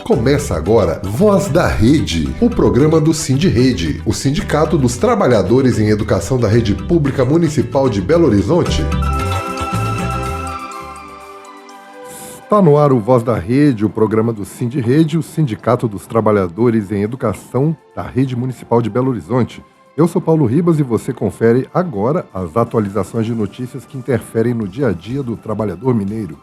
Começa agora Voz da Rede, o programa do Sindirrede, o Sindicato dos Trabalhadores em Educação da Rede Pública Municipal de Belo Horizonte. Está no ar o Voz da Rede, o programa do Sindirrede, o Sindicato dos Trabalhadores em Educação da Rede Municipal de Belo Horizonte. Eu sou Paulo Ribas e você confere agora as atualizações de notícias que interferem no dia a dia do trabalhador mineiro.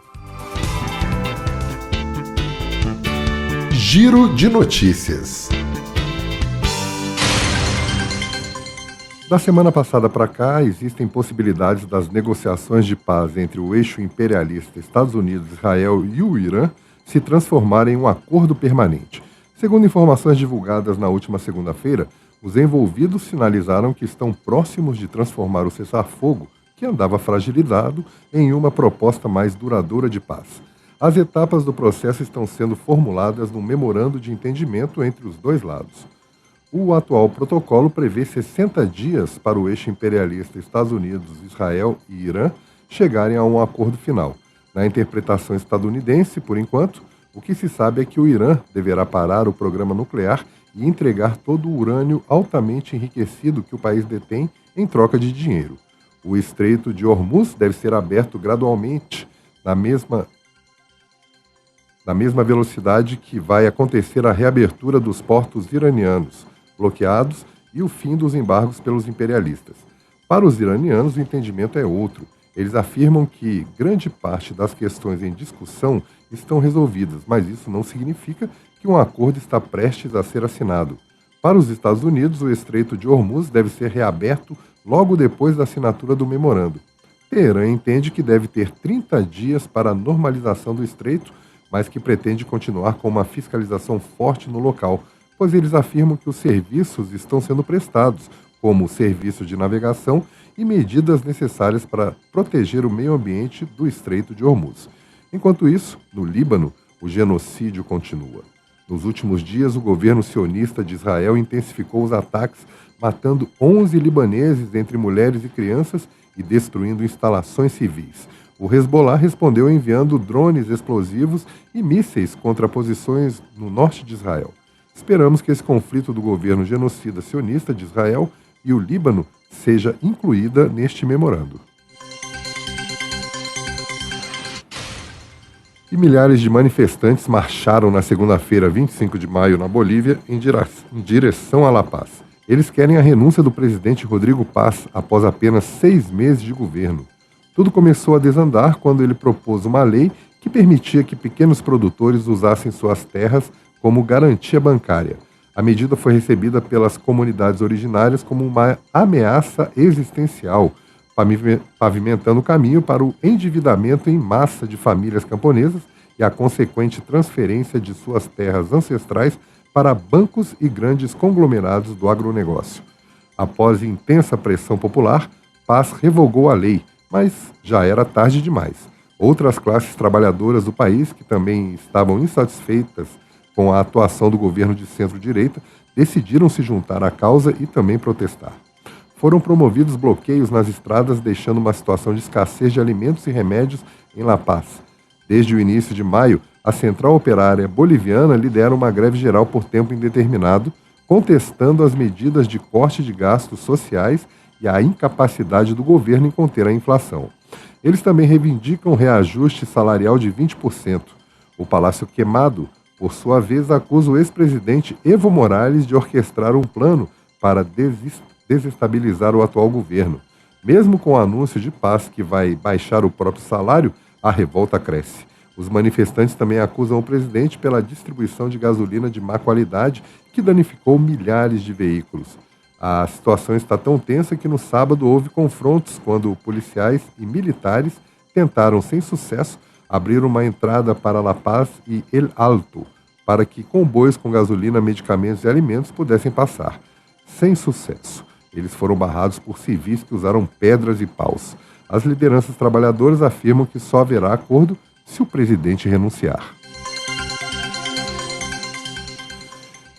Giro de notícias. Da semana passada para cá, existem possibilidades das negociações de paz entre o eixo imperialista Estados Unidos, Israel e o Irã se transformarem em um acordo permanente. Segundo informações divulgadas na última segunda-feira, os envolvidos sinalizaram que estão próximos de transformar o cessar-fogo, que andava fragilizado, em uma proposta mais duradoura de paz. As etapas do processo estão sendo formuladas num memorando de entendimento entre os dois lados. O atual protocolo prevê 60 dias para o eixo imperialista Estados Unidos, Israel e Irã chegarem a um acordo final. Na interpretação estadunidense, por enquanto, o que se sabe é que o Irã deverá parar o programa nuclear e entregar todo o urânio altamente enriquecido que o país detém em troca de dinheiro. O Estreito de Hormuz deve ser aberto gradualmente na mesma velocidade que vai acontecer a reabertura dos portos iranianos, bloqueados, e o fim dos embargos pelos imperialistas. Para os iranianos, o entendimento é outro. Eles afirmam que grande parte das questões em discussão estão resolvidas, mas isso não significa que um acordo está prestes a ser assinado. Para os Estados Unidos, o Estreito de Hormuz deve ser reaberto logo depois da assinatura do memorando. Teherã entende que deve ter 30 dias para a normalização do estreito, mas que pretende continuar com uma fiscalização forte no local, pois eles afirmam que os serviços estão sendo prestados, como o serviço de navegação e medidas necessárias para proteger o meio ambiente do Estreito de Hormuz. Enquanto isso, no Líbano, o genocídio continua. Nos últimos dias, o governo sionista de Israel intensificou os ataques, matando 11 libaneses, entre mulheres e crianças, e destruindo instalações civis. O Hezbollah respondeu enviando drones explosivos e mísseis contra posições no norte de Israel. Esperamos que esse conflito do governo genocida sionista de Israel e o Líbano seja incluída neste memorando. E milhares de manifestantes marcharam na segunda-feira, 25 de maio, na Bolívia, em direção a La Paz. Eles querem a renúncia do presidente Rodrigo Paz após apenas 6 meses de governo. Tudo começou a desandar quando ele propôs uma lei que permitia que pequenos produtores usassem suas terras como garantia bancária. A medida foi recebida pelas comunidades originárias como uma ameaça existencial, pavimentando o caminho para o endividamento em massa de famílias camponesas e a consequente transferência de suas terras ancestrais para bancos e grandes conglomerados do agronegócio. Após intensa pressão popular, Paz revogou a lei, mas já era tarde demais. Outras classes trabalhadoras do país, que também estavam insatisfeitas com a atuação do governo de centro-direita, decidiram se juntar à causa e também protestar. Foram promovidos bloqueios nas estradas, deixando uma situação de escassez de alimentos e remédios em La Paz. Desde o início de maio, a Central Operária Boliviana lidera uma greve geral por tempo indeterminado, contestando as medidas de corte de gastos sociais e a incapacidade do governo em conter a inflação. Eles também reivindicam reajuste salarial de 20%. O Palácio Queimado, por sua vez, acusa o ex-presidente Evo Morales de orquestrar um plano para desestabilizar o atual governo. Mesmo com o anúncio de paz que vai baixar o próprio salário, a revolta cresce. Os manifestantes também acusam o presidente pela distribuição de gasolina de má qualidade que danificou milhares de veículos. A situação está tão tensa que no sábado houve confrontos quando policiais e militares tentaram, sem sucesso, abrir uma entrada para La Paz e El Alto, para que comboios com gasolina, medicamentos e alimentos pudessem passar. Sem sucesso. Eles foram barrados por civis que usaram pedras e paus. As lideranças trabalhadoras afirmam que só haverá acordo se o presidente renunciar.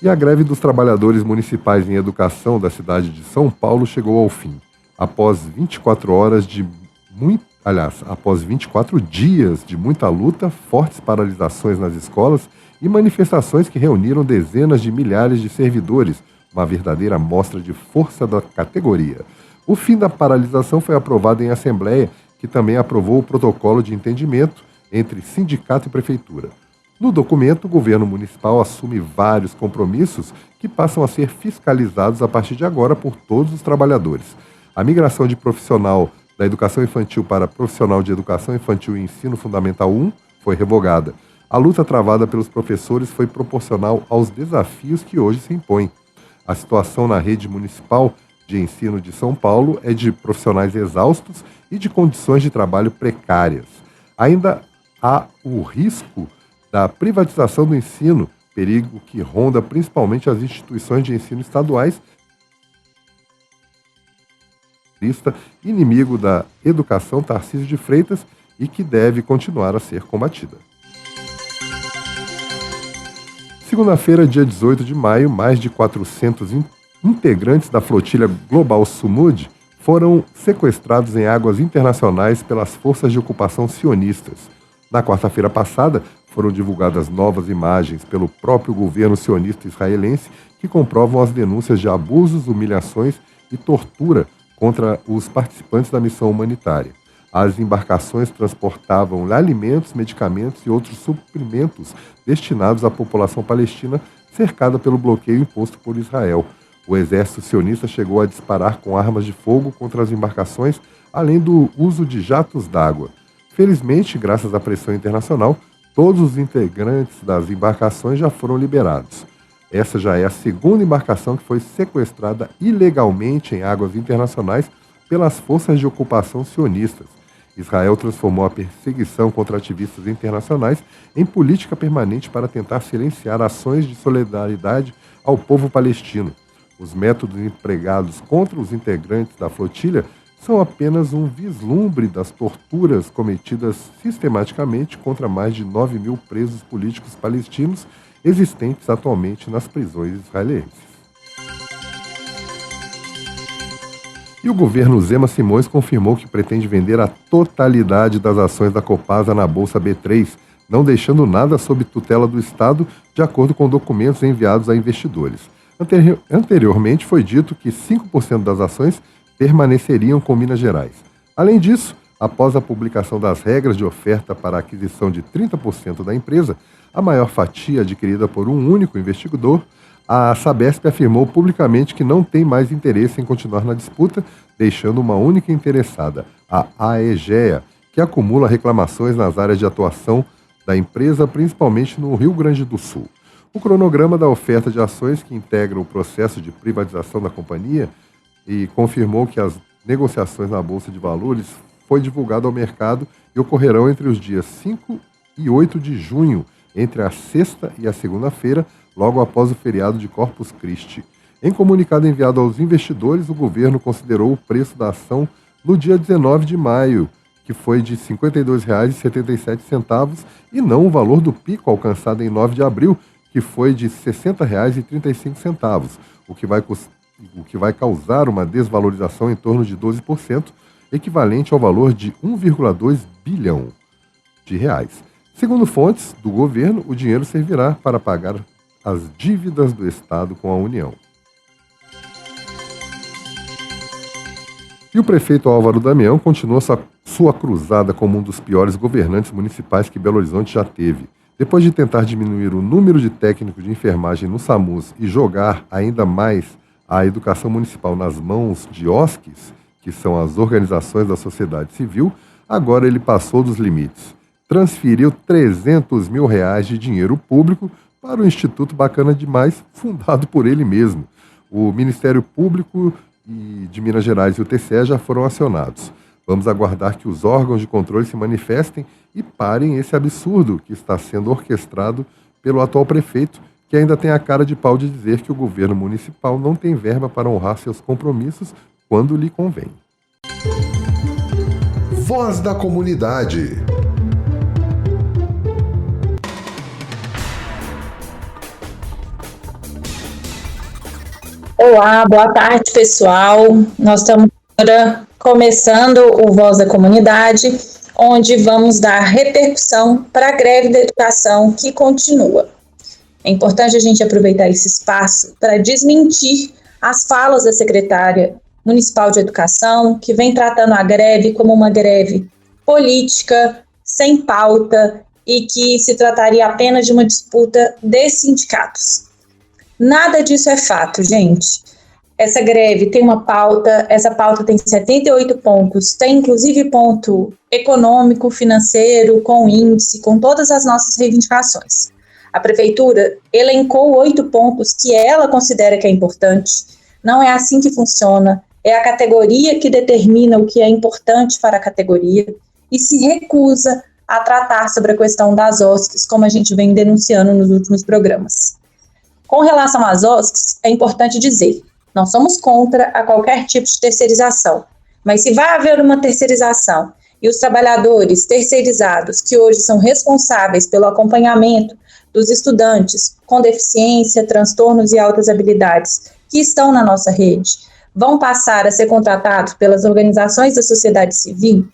E a greve dos trabalhadores municipais em educação da cidade de São Paulo chegou ao fim. Após 24 horas de muita após 24 dias de muita luta, fortes paralisações nas escolas e manifestações que reuniram dezenas de milhares de servidores, uma verdadeira mostra de força da categoria. O fim da paralisação foi aprovado em assembleia, que também aprovou o protocolo de entendimento entre sindicato e prefeitura. No documento, o governo municipal assume vários compromissos que passam a ser fiscalizados a partir de agora por todos os trabalhadores. A migração de profissional da educação infantil para profissional de educação infantil e ensino fundamental 1 foi revogada. A luta travada pelos professores foi proporcional aos desafios que hoje se impõem. A situação na rede municipal de ensino de São Paulo é de profissionais exaustos e de condições de trabalho precárias. Ainda há o risco da privatização do ensino, perigo que ronda principalmente as instituições de ensino estaduais, inimigo da educação Tarcísio de Freitas e que deve continuar a ser combatida. Segunda-feira, dia 18 de maio, mais de 400 integrantes da flotilha Global Sumud foram sequestrados em águas internacionais pelas forças de ocupação sionistas. Na quarta-feira passada, foram divulgadas novas imagens pelo próprio governo sionista israelense que comprovam as denúncias de abusos, humilhações e tortura contra os participantes da missão humanitária. As embarcações transportavam alimentos, medicamentos e outros suprimentos destinados à população palestina cercada pelo bloqueio imposto por Israel. O exército sionista chegou a disparar com armas de fogo contra as embarcações, além do uso de jatos d'água. Felizmente, graças à pressão internacional, todos os integrantes das embarcações já foram liberados. Essa já é a segunda embarcação que foi sequestrada ilegalmente em águas internacionais pelas forças de ocupação sionistas. Israel transformou a perseguição contra ativistas internacionais em política permanente para tentar silenciar ações de solidariedade ao povo palestino. Os métodos empregados contra os integrantes da flotilha são apenas um vislumbre das torturas cometidas sistematicamente contra mais de 9 mil presos políticos palestinos existentes atualmente nas prisões israelenses. E o governo Zema Simões confirmou que pretende vender a totalidade das ações da Copasa na Bolsa B3, não deixando nada sob tutela do Estado, de acordo com documentos enviados a investidores. Anteriormente foi dito que 5% das ações permaneceriam com Minas Gerais. Além disso, após a publicação das regras de oferta para a aquisição de 30% da empresa, a maior fatia adquirida por um único investidor, a Sabesp afirmou publicamente que não tem mais interesse em continuar na disputa, deixando uma única interessada, a Aegea, que acumula reclamações nas áreas de atuação da empresa, principalmente no Rio Grande do Sul. O cronograma da oferta de ações que integra o processo de privatização da companhia e confirmou que as negociações na Bolsa de Valores foi divulgado ao mercado e ocorrerão entre os dias 5 e 8 de junho, entre a sexta e a segunda-feira, logo após o feriado de Corpus Christi. Em comunicado enviado aos investidores, o governo considerou o preço da ação no dia 19 de maio, que foi de R$ 52,77, e não o valor do pico alcançado em 9 de abril, que foi de R$ 60,35, o que vai causar uma desvalorização em torno de 12%, equivalente ao valor de 1,2 bilhão de reais. Segundo fontes do governo, o dinheiro servirá para pagar as dívidas do Estado com a União. E o prefeito Álvaro Damião continua sua cruzada como um dos piores governantes municipais que Belo Horizonte já teve. Depois de tentar diminuir o número de técnicos de enfermagem no SAMUS e jogar ainda mais a educação municipal nas mãos de OSCs, que são as organizações da sociedade civil, agora ele passou dos limites. Transferiu R$300 mil de dinheiro público para o Instituto Bacana Demais, fundado por ele mesmo. O Ministério Público de Minas Gerais e o TCE já foram acionados. Vamos aguardar que os órgãos de controle se manifestem e parem esse absurdo que está sendo orquestrado pelo atual prefeito, que ainda tem a cara de pau de dizer que o governo municipal não tem verba para honrar seus compromissos quando lhe convém. Voz da Comunidade. Olá, boa tarde, pessoal. Nós estamos agora começando o Voz da Comunidade, onde vamos dar repercussão para a greve da educação que continua. É importante a gente aproveitar esse espaço para desmentir as falas da secretária municipal de educação, que vem tratando a greve como uma greve política, sem pauta, e que se trataria apenas de uma disputa de sindicatos. Nada disso é fato, gente. Essa greve tem uma pauta, essa pauta tem 78 pontos, tem inclusive ponto econômico, financeiro, com índice, com todas as nossas reivindicações. A prefeitura elencou 8 pontos que ela considera que é importante. Não é assim que funciona, é a categoria que determina o que é importante para a categoria e se recusa a tratar sobre a questão das OSCs, como a gente vem denunciando nos últimos programas. Com relação às OSCs, é importante dizer, não somos contra a qualquer tipo de terceirização, mas se vai haver uma terceirização e os trabalhadores terceirizados, que hoje são responsáveis pelo acompanhamento dos estudantes com deficiência, transtornos e altas habilidades que estão na nossa rede, vão passar a ser contratados pelas organizações da sociedade civil,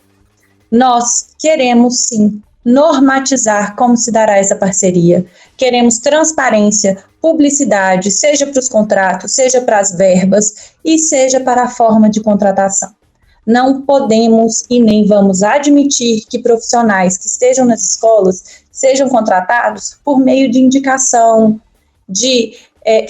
nós queremos sim normatizar como se dará essa parceria. Queremos transparência, publicidade, seja para os contratos, seja para as verbas e seja para a forma de contratação. Não podemos e nem vamos admitir que profissionais que estejam nas escolas sejam contratados por meio de indicação, de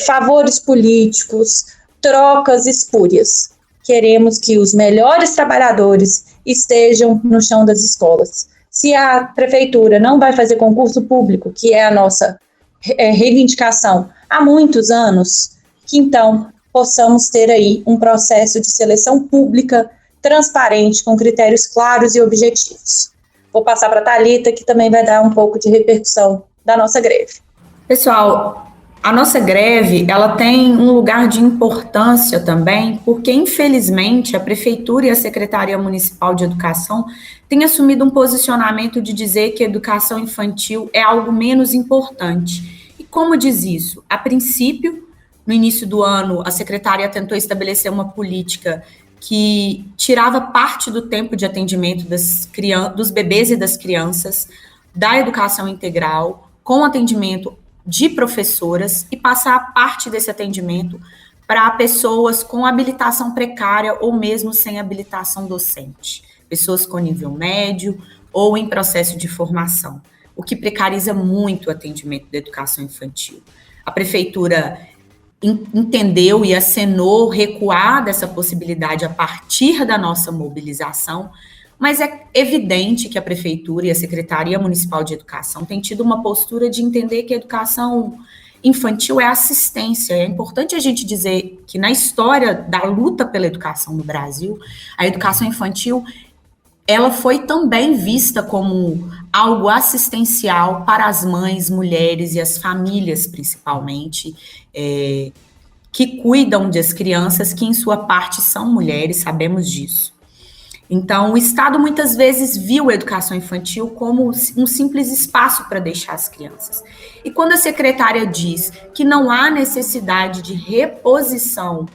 favores políticos, trocas espúrias. Queremos que os melhores trabalhadores estejam no chão das escolas. Se a prefeitura não vai fazer concurso público, que é a nossa reivindicação há muitos anos, que então possamos ter aí um processo de seleção pública, transparente, com critérios claros e objetivos. Vou passar para a Thalita, que também vai dar um pouco de repercussão da nossa greve. Pessoal, a nossa greve, ela tem um lugar de importância também, porque, infelizmente, a Prefeitura e a Secretaria Municipal de Educação têm assumido um posicionamento de dizer que a educação infantil é algo menos importante. E como diz isso? A princípio, no início do ano, a Secretaria tentou estabelecer uma política que tirava parte do tempo de atendimento dos bebês e das crianças da educação integral, com atendimento de professoras, e passar parte desse atendimento para pessoas com habilitação precária ou mesmo sem habilitação docente, pessoas com nível médio ou em processo de formação, o que precariza muito o atendimento da educação infantil. A prefeitura entendeu e acenou recuar dessa possibilidade a partir da nossa mobilização, mas é evidente que a Prefeitura e a Secretaria Municipal de Educação têm tido uma postura de entender que a educação infantil é assistência. É importante a gente dizer que na história da luta pela educação no Brasil, a educação infantil ela foi também vista como algo assistencial para as mães, mulheres e as famílias, principalmente, que cuidam das crianças, que em sua parte são mulheres, sabemos disso. Então, o Estado muitas vezes viu a educação infantil como um simples espaço para deixar as crianças. E quando a secretária diz que não há necessidade de reposição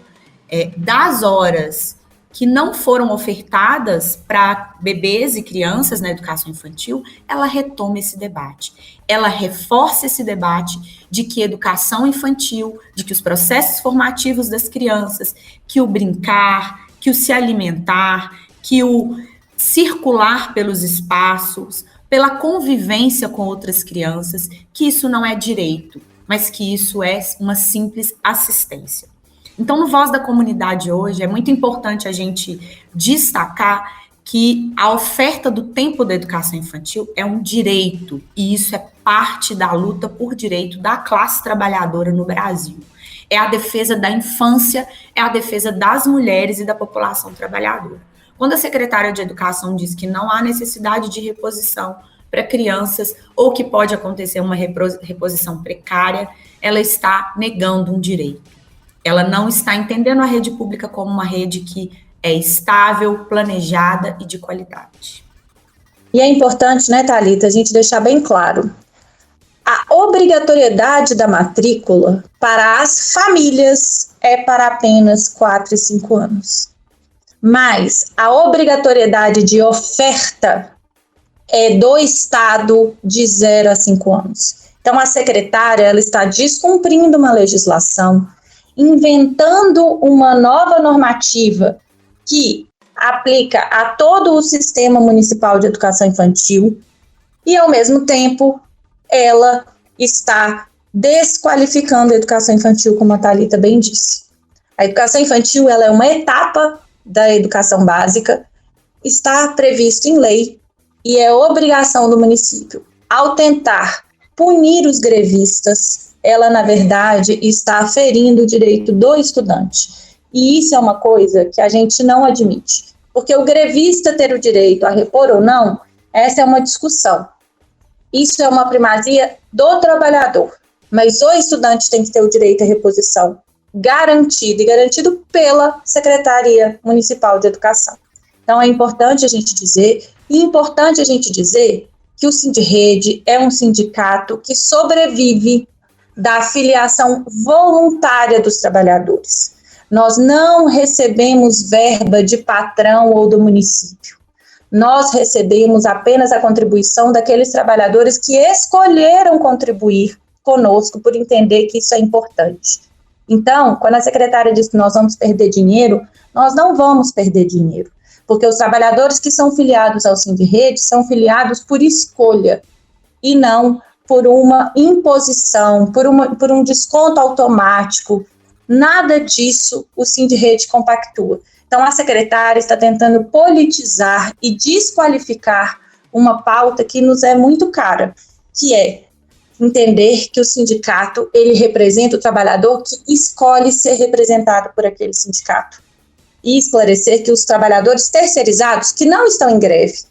das horas que não foram ofertadas para bebês e crianças na educação infantil, ela retoma esse debate. Ela reforça esse debate de que a educação infantil, de que os processos formativos das crianças, que o brincar, que o se alimentar, que o circular pelos espaços, pela convivência com outras crianças, que isso não é direito, mas que isso é uma simples assistência. Então, no Voz da Comunidade hoje, é muito importante a gente destacar que a oferta do tempo da educação infantil é um direito, e isso é parte da luta por direito da classe trabalhadora no Brasil. É a defesa da infância, é a defesa das mulheres e da população trabalhadora. Quando a secretária de Educação diz que não há necessidade de reposição para crianças, ou que pode acontecer uma reposição precária, ela está negando um direito. Ela não está entendendo a rede pública como uma rede que é estável, planejada e de qualidade. E é importante, né, Thalita, a gente deixar bem claro, a obrigatoriedade da matrícula para as famílias é para apenas 4 e 5 anos. mas a obrigatoriedade de oferta é do Estado de 0 a 5 anos. Então, a secretária ela está descumprindo uma legislação, inventando uma nova normativa que aplica a todo o sistema municipal de educação infantil e, ao mesmo tempo, ela está desqualificando a educação infantil, como a Thalita bem disse. A educação infantil ela é uma etapa da educação básica, está previsto em lei e é obrigação do município. Ao tentar punir os grevistas, ela, na verdade, está ferindo o direito do estudante. E isso é uma coisa que a gente não admite. Porque o grevista ter o direito a repor ou não, essa é uma discussão. Isso é uma primazia do trabalhador. Mas o estudante tem que ter o direito à reposição garantido e garantido pela Secretaria Municipal de Educação. Então, é importante a gente dizer, que o Sindirrede é um sindicato que sobrevive da filiação voluntária dos trabalhadores. Nós não recebemos verba de patrão ou do município. Nós recebemos apenas a contribuição daqueles trabalhadores que escolheram contribuir conosco por entender que isso é importante. Então, quando a secretária diz que nós vamos perder dinheiro, nós não vamos perder dinheiro, porque os trabalhadores que são filiados ao Sindirrede são filiados por escolha e não por uma imposição, por um desconto automático. Nada disso o Sindirrede compactua. Então, a secretária está tentando politizar e desqualificar uma pauta que nos é muito cara, que é entender que o sindicato, ele representa o trabalhador que escolhe ser representado por aquele sindicato. E esclarecer que os trabalhadores terceirizados, que não estão em greve,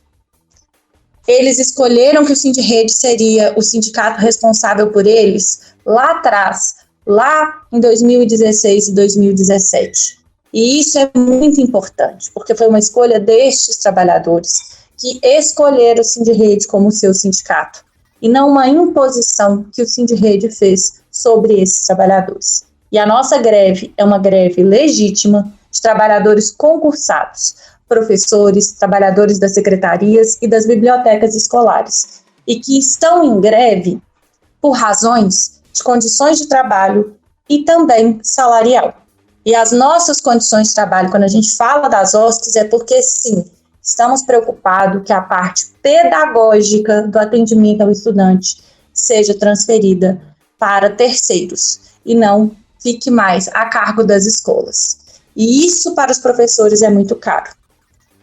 eles escolheram que o Sindirrede seria o sindicato responsável por eles lá atrás, lá em 2016 e 2017. E isso é muito importante, porque foi uma escolha destes trabalhadores que escolheram o Sindirrede como seu sindicato, e não uma imposição que o Sindirrede fez sobre esses trabalhadores. E a nossa greve é uma greve legítima de trabalhadores concursados, professores, trabalhadores das secretarias e das bibliotecas escolares, e que estão em greve por razões de condições de trabalho e também salarial. E as nossas condições de trabalho, quando a gente fala das OSCs, é porque, sim, estamos preocupados que a parte pedagógica do atendimento ao estudante seja transferida para terceiros e não fique mais a cargo das escolas. E isso para os professores é muito caro.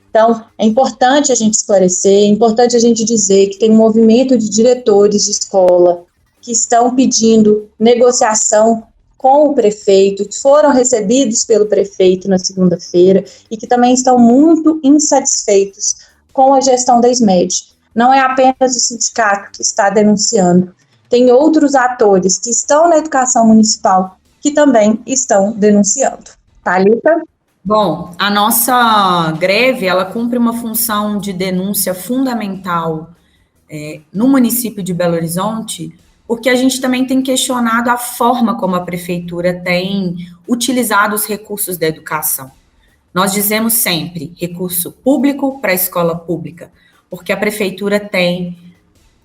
Então, é importante a gente esclarecer, é importante a gente dizer que tem um movimento de diretores de escola que estão pedindo negociação com o prefeito, que foram recebidos pelo prefeito na segunda-feira e que também estão muito insatisfeitos com a gestão da SMED. Não é apenas o sindicato que está denunciando, tem outros atores que estão na educação municipal que também estão denunciando. Thalita? Bom, a nossa greve, ela cumpre uma função de denúncia fundamental no município de Belo Horizonte, porque a gente também tem questionado a forma como a prefeitura tem utilizado os recursos da educação. Nós dizemos sempre recurso público para a escola pública, porque a prefeitura tem,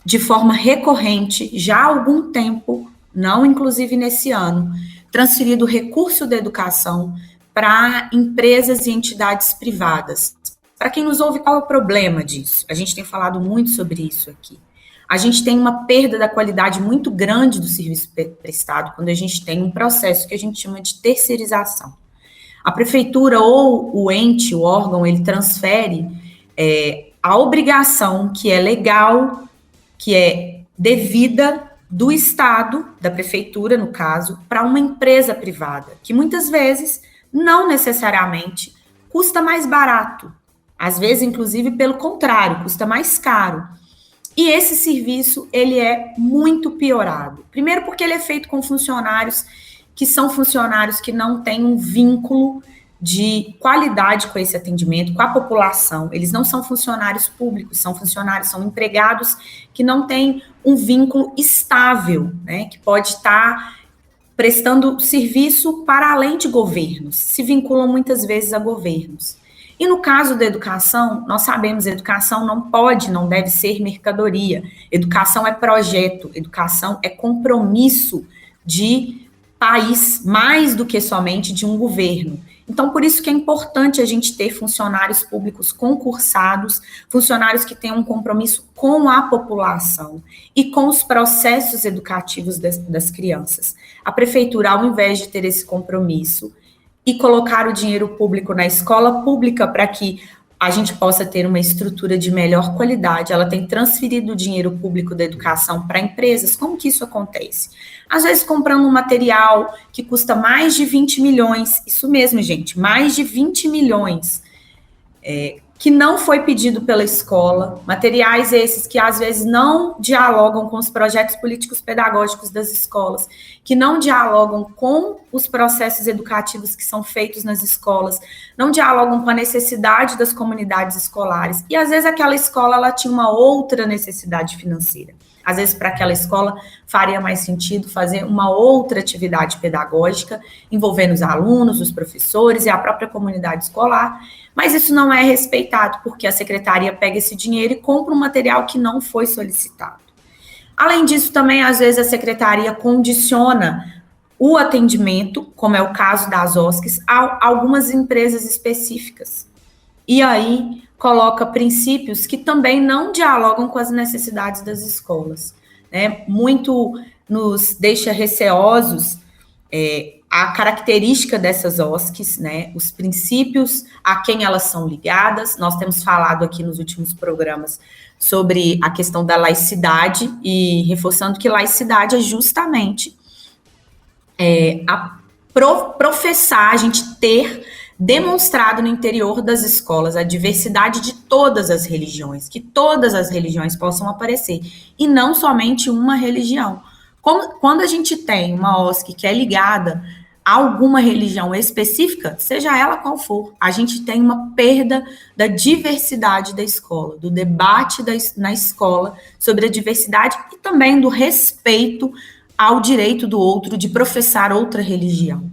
de forma recorrente, já há algum tempo, não inclusive nesse ano, transferido o recurso da educação para empresas e entidades privadas. Para quem nos ouve, qual é o problema disso? A gente tem falado muito sobre isso aqui. A gente tem uma perda da qualidade muito grande do serviço prestado quando a gente tem um processo que a gente chama de terceirização. A prefeitura ou o ente, o órgão, ele transfere a obrigação que é legal, que é devida do Estado, da prefeitura, no caso, para uma empresa privada, que muitas vezes, não necessariamente, custa mais barato. Às vezes, inclusive, pelo contrário, custa mais caro. E esse serviço, ele é muito piorado. Primeiro porque ele é feito com funcionários que são funcionários que não têm um vínculo de qualidade com esse atendimento, com a população. Eles não são funcionários públicos, são funcionários, são empregados que não têm um vínculo estável, né, que pode estar prestando serviço para além de governos, se vinculam muitas vezes a governos. E no caso da educação, nós sabemos que educação não pode, não deve ser mercadoria. Educação é projeto, educação é compromisso de país, mais do que somente de um governo. Então, por isso que é importante a gente ter funcionários públicos concursados, funcionários que tenham um compromisso com a população e com os processos educativos das crianças. A prefeitura, ao invés de ter esse compromisso e colocar o dinheiro público na escola pública para que a gente possa ter uma estrutura de melhor qualidade, ela tem transferido o dinheiro público da educação para empresas. Como que isso acontece? Às vezes comprando um material que custa mais de 20 milhões, isso mesmo, gente, mais de 20 milhões, que não foi pedido pela escola, materiais esses que às vezes não dialogam com os projetos políticos pedagógicos das escolas, que não dialogam com os processos educativos que são feitos nas escolas, não dialogam com a necessidade das comunidades escolares, e às vezes aquela escola ela tinha uma outra necessidade financeira. Às vezes, para aquela escola, faria mais sentido fazer uma outra atividade pedagógica, envolvendo os alunos, os professores e a própria comunidade escolar, mas isso não é respeitado, porque a secretaria pega esse dinheiro e compra um material que não foi solicitado. Além disso, também, às vezes, a secretaria condiciona o atendimento, como é o caso das OSCs, a algumas empresas específicas. E aí coloca princípios que também não dialogam com as necessidades das escolas, né? Muito nos deixa receosos a característica dessas OSCs, né? Os princípios a quem elas são ligadas. Nós temos falado aqui nos últimos programas sobre a questão da laicidade e reforçando que laicidade é justamente professar, a gente ter demonstrado no interior das escolas a diversidade de todas as religiões, que todas as religiões possam aparecer, e não somente uma religião. Quando a gente tem uma OSC que é ligada a alguma religião específica, seja ela qual for, a gente tem uma perda da diversidade da escola, do debate na escola sobre a diversidade e também do respeito ao direito do outro de professar outra religião.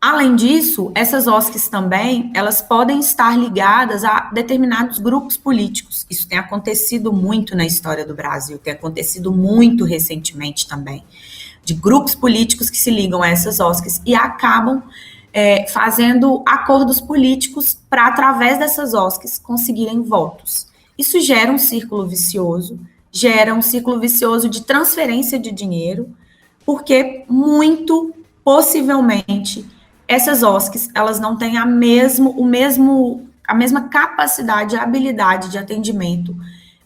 Além disso, essas OSCs também, elas podem estar ligadas a determinados grupos políticos. Isso tem acontecido muito na história do Brasil, tem acontecido muito recentemente também, de grupos políticos que se ligam a essas OSCs e acabam fazendo acordos políticos para, através dessas OSCs, conseguirem votos. Isso gera um círculo vicioso de transferência de dinheiro, porque muito possivelmente essas OSCs, elas não têm a mesma capacidade, a habilidade de atendimento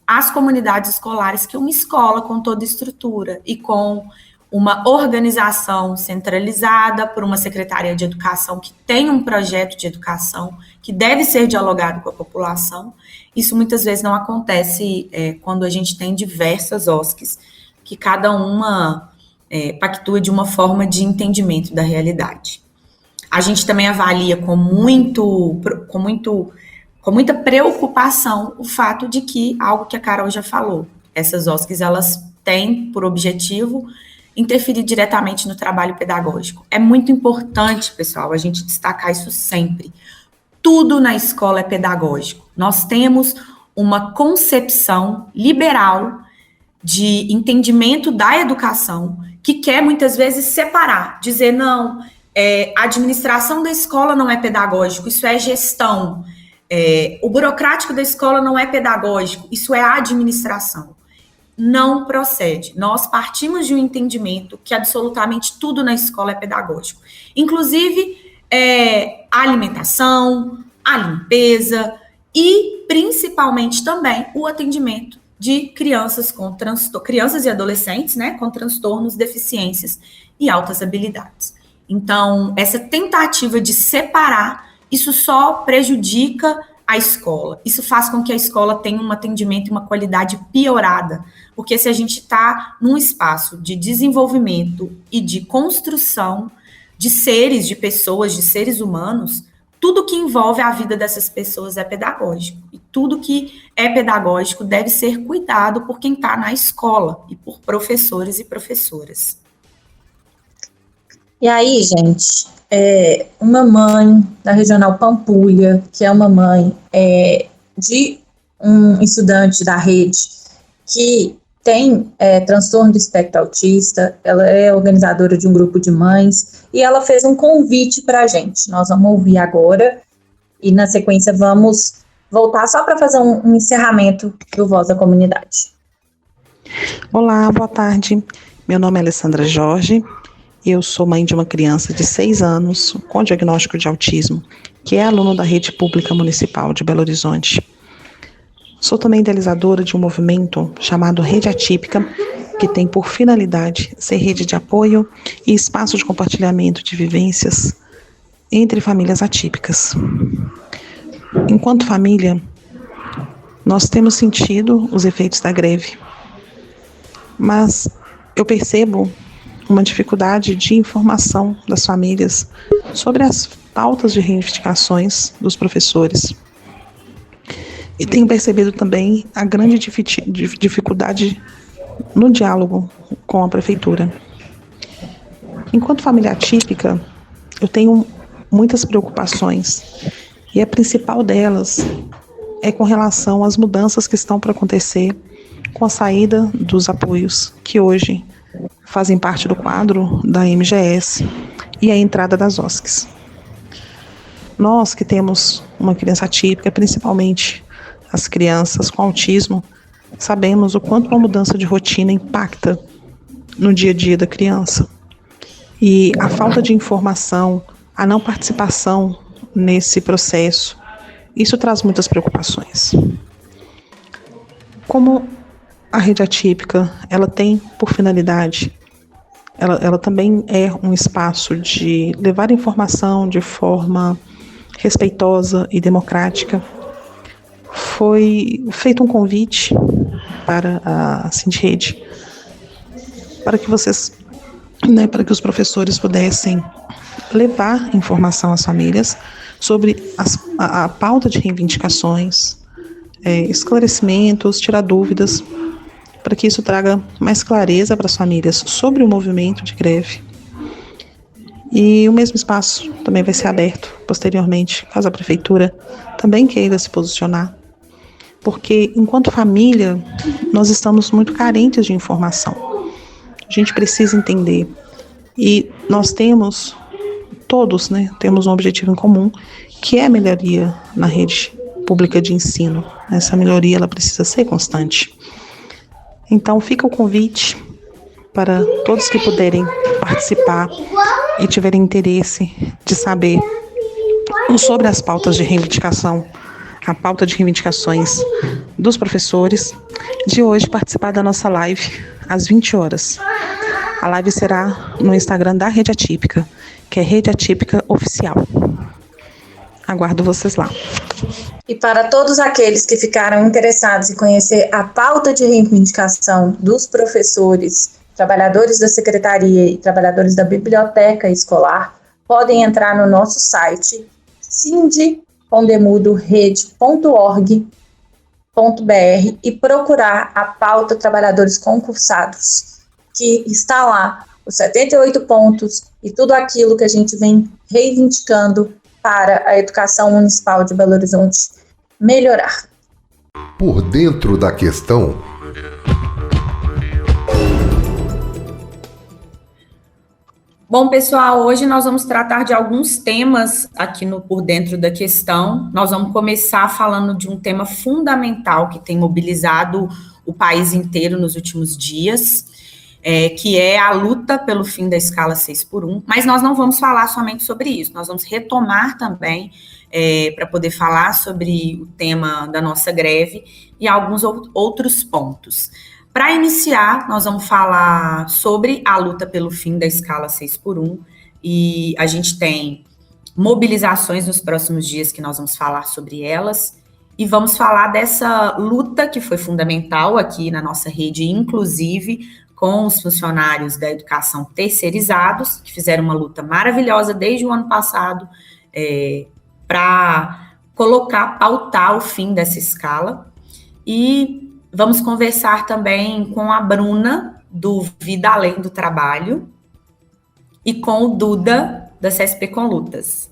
às comunidades escolares que uma escola com toda estrutura e com uma organização centralizada por uma secretaria de educação que tem um projeto de educação que deve ser dialogado com a população. Isso muitas vezes não acontece quando a gente tem diversas OSCs, que cada uma pactua de uma forma de entendimento da realidade. A gente também avalia com muita preocupação o fato de que, algo que a Carol já falou, essas OSCs, elas têm por objetivo interferir diretamente no trabalho pedagógico. É muito importante, pessoal, a gente destacar isso sempre. Tudo na escola é pedagógico. Nós temos uma concepção liberal de entendimento da educação que quer, muitas vezes, separar, dizer, não, a administração da escola não é pedagógico, isso é gestão. O burocrático da escola não é pedagógico, isso é administração. Não procede. Nós partimos de um entendimento que absolutamente tudo na escola é pedagógico. Inclusive, a alimentação, a limpeza e, principalmente, também o atendimento de crianças crianças e adolescentes, né, com transtornos, deficiências e altas habilidades. Então, essa tentativa de separar, isso só prejudica a escola. Isso faz com que a escola tenha um atendimento e uma qualidade piorada, porque se a gente está num espaço de desenvolvimento e de construção de seres, de pessoas, de seres humanos, tudo que envolve a vida dessas pessoas é pedagógico. E tudo que é pedagógico deve ser cuidado por quem está na escola e por professores e professoras. E aí, gente, uma mãe da Regional Pampulha, que é uma mãe de um estudante da rede que tem transtorno do espectro autista. Ela é organizadora de um grupo de mães e ela fez um convite para a gente. Nós vamos ouvir agora e na sequência vamos voltar só para fazer um encerramento do Voz da Comunidade. Olá, boa tarde. Meu nome é Alessandra Jorge. Eu sou mãe de uma criança de 6 anos com diagnóstico de autismo, que é aluno da Rede Pública Municipal de Belo Horizonte. Sou também idealizadora de um movimento chamado Rede Atípica, que tem por finalidade ser rede de apoio e espaço de compartilhamento de vivências entre famílias atípicas. Enquanto família, nós temos sentido os efeitos da greve, mas eu percebo uma dificuldade de informação das famílias sobre as pautas de reivindicações dos professores. E tenho percebido também a grande dificuldade no diálogo com a prefeitura. Enquanto família atípica, eu tenho muitas preocupações, e a principal delas é com relação às mudanças que estão para acontecer com a saída dos apoios que hoje fazem parte do quadro da MGS e a entrada das OSCs. Nós que temos uma criança atípica, principalmente as crianças com autismo, sabemos o quanto uma mudança de rotina impacta no dia a dia da criança. E a falta de informação, a não participação nesse processo, isso traz muitas preocupações. Como a rede atípica, ela tem por finalidade, ela também é um espaço de levar informação de forma respeitosa e democrática. Foi feito um convite para a Sindrede para que para que os professores pudessem levar informação às famílias sobre a pauta de reivindicações, esclarecimentos, tirar dúvidas, para que isso traga mais clareza para as famílias sobre o movimento de greve. E o mesmo espaço também vai ser aberto posteriormente, caso a prefeitura também queira se posicionar, porque enquanto família nós estamos muito carentes de informação. A gente precisa entender, e nós temos, todos, temos um objetivo em comum, que é a melhoria na rede pública de ensino. Essa melhoria ela precisa ser constante. Então fica o convite para todos que puderem participar e tiverem interesse de saber sobre as pautas de reivindicação, a pauta de reivindicações dos professores, de hoje participar da nossa live às 20 horas. A live será no Instagram da Rede Atípica, que é Rede Atípica Oficial. Aguardo vocês lá. E para todos aqueles que ficaram interessados em conhecer a pauta de reivindicação dos professores, trabalhadores da secretaria e trabalhadores da biblioteca escolar, podem entrar no nosso site sindicondemudorede.org.br e procurar a pauta Trabalhadores Concursados, que está lá, os 78 pontos e tudo aquilo que a gente vem reivindicando para a educação municipal de Belo Horizonte melhorar. Por dentro da questão. Bom, pessoal, hoje nós vamos tratar de alguns temas aqui no Por Dentro da Questão. Nós vamos começar falando de um tema fundamental que tem mobilizado o país inteiro nos últimos dias, que é a luta pelo fim da escala 6x1, mas nós não vamos falar somente sobre isso, nós vamos retomar também para poder falar sobre o tema da nossa greve e alguns outros pontos. Para iniciar, nós vamos falar sobre a luta pelo fim da escala 6x1, e a gente tem mobilizações nos próximos dias que nós vamos falar sobre elas, e vamos falar dessa luta que foi fundamental aqui na nossa rede, inclusive com os funcionários da educação terceirizados, que fizeram uma luta maravilhosa desde o ano passado para pautar o fim dessa escala. E vamos conversar também com a Bruna, do Vida Além do Trabalho, e com o Duda, da CSP com Lutas.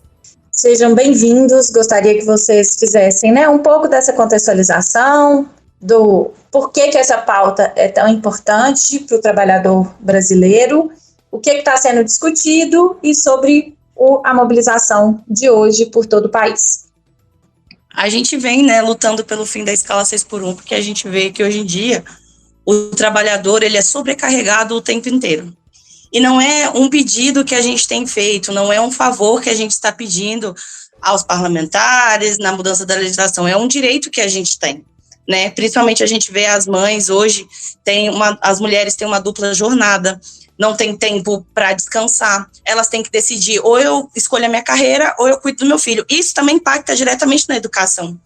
Sejam bem-vindos. Gostaria que vocês fizessem, um pouco dessa contextualização do porquê que essa pauta é tão importante para o trabalhador brasileiro, o que está sendo discutido e sobre a mobilização de hoje por todo o país. A gente vem, lutando pelo fim da escala 6x1, porque a gente vê que hoje em dia o trabalhador ele é sobrecarregado o tempo inteiro. E não é um pedido que a gente tem feito, não é um favor que a gente está pedindo aos parlamentares na mudança da legislação, é um direito que a gente tem, Principalmente a gente vê as mães hoje, as mulheres têm uma dupla jornada, não tem tempo para descansar, elas têm que decidir, ou eu escolho a minha carreira, ou eu cuido do meu filho. Isso também impacta diretamente na educação.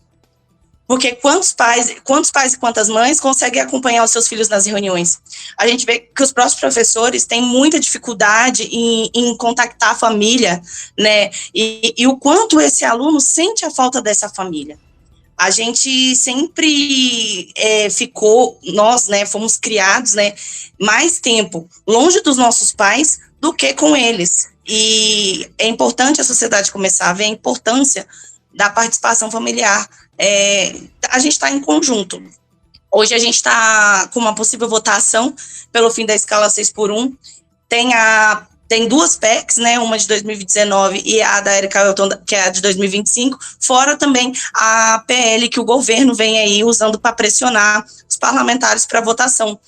Porque quantos pais e quantas mães conseguem acompanhar os seus filhos nas reuniões? A gente vê que os próprios professores têm muita dificuldade em contactar a família, e o quanto esse aluno sente a falta dessa família. A gente sempre nós, fomos criados, mais tempo longe dos nossos pais do que com eles. E é importante a sociedade começar a ver a importância da participação familiar. A gente está em conjunto. Hoje a gente está com uma possível votação pelo fim da escala 6x1. Tem duas PECs, uma de 2019 e a da Erika Elton, que é a de 2025, fora também a PL que o governo vem aí usando para pressionar os parlamentares para votação.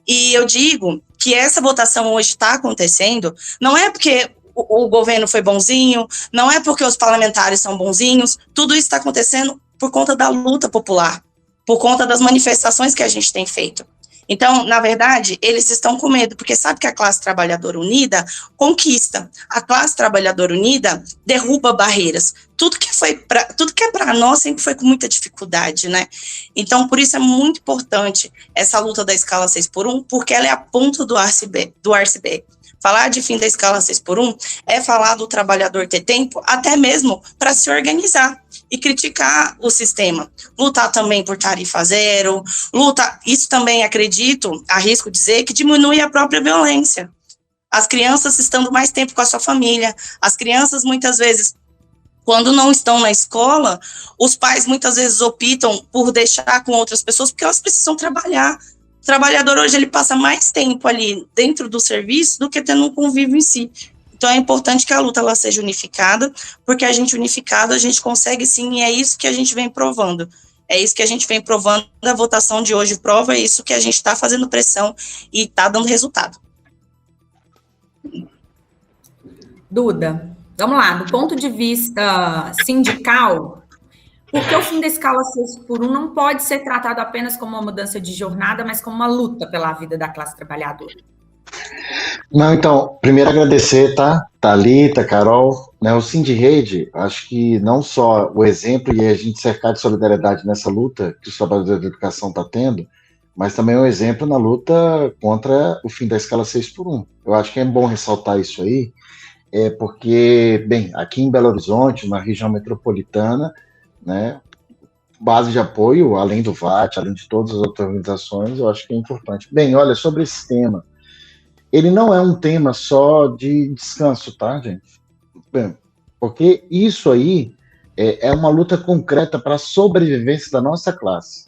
E eu digo que essa votação hoje está acontecendo, não é porque o governo foi bonzinho, não é porque os parlamentares são bonzinhos, tudo isso está acontecendo por conta da luta popular, por conta das manifestações que a gente tem feito. Então, na verdade, eles estão com medo, porque sabe que a classe trabalhadora unida conquista. A classe trabalhadora unida derruba barreiras. Tudo que é para nós sempre foi com muita dificuldade, Então, por isso é muito importante essa luta da escala 6x1, porque ela é a ponta do iceberg. Falar de fim da escala 6x1 é falar do trabalhador ter tempo, até mesmo para se organizar e criticar o sistema. Lutar também por tarifa zero, isso também arrisco dizer, que diminui a própria violência. As crianças estando mais tempo com a sua família, as crianças muitas vezes, quando não estão na escola, os pais muitas vezes optam por deixar com outras pessoas, porque elas precisam trabalhar. O trabalhador hoje ele passa mais tempo ali dentro do serviço do que tendo um convívio em si. Então é importante que a luta ela seja unificada, porque a gente unificado, a gente consegue sim, e é isso que a gente vem provando. É isso que a gente vem provando, a votação de hoje prova isso, que a gente está fazendo pressão e está dando resultado. Duda, vamos lá, do ponto de vista sindical, por que o fim da escala 6x1 não pode ser tratado apenas como uma mudança de jornada, mas como uma luta pela vida da classe trabalhadora? Não, então, primeiro agradecer, tá? Thalita, Carol, o Sindirrede, acho que não só o exemplo e a gente cercar de solidariedade nessa luta que os trabalhadores da educação estão tendo, mas também um exemplo na luta contra o fim da escala 6x1. Eu acho que é bom ressaltar isso aí, porque, aqui em Belo Horizonte, na região metropolitana, base de apoio, além do VAT, além de todas as outras organizações, eu acho que é importante. Olha, sobre esse tema, ele não é um tema só de descanso, tá, gente? Porque isso aí é uma luta concreta para a sobrevivência da nossa classe,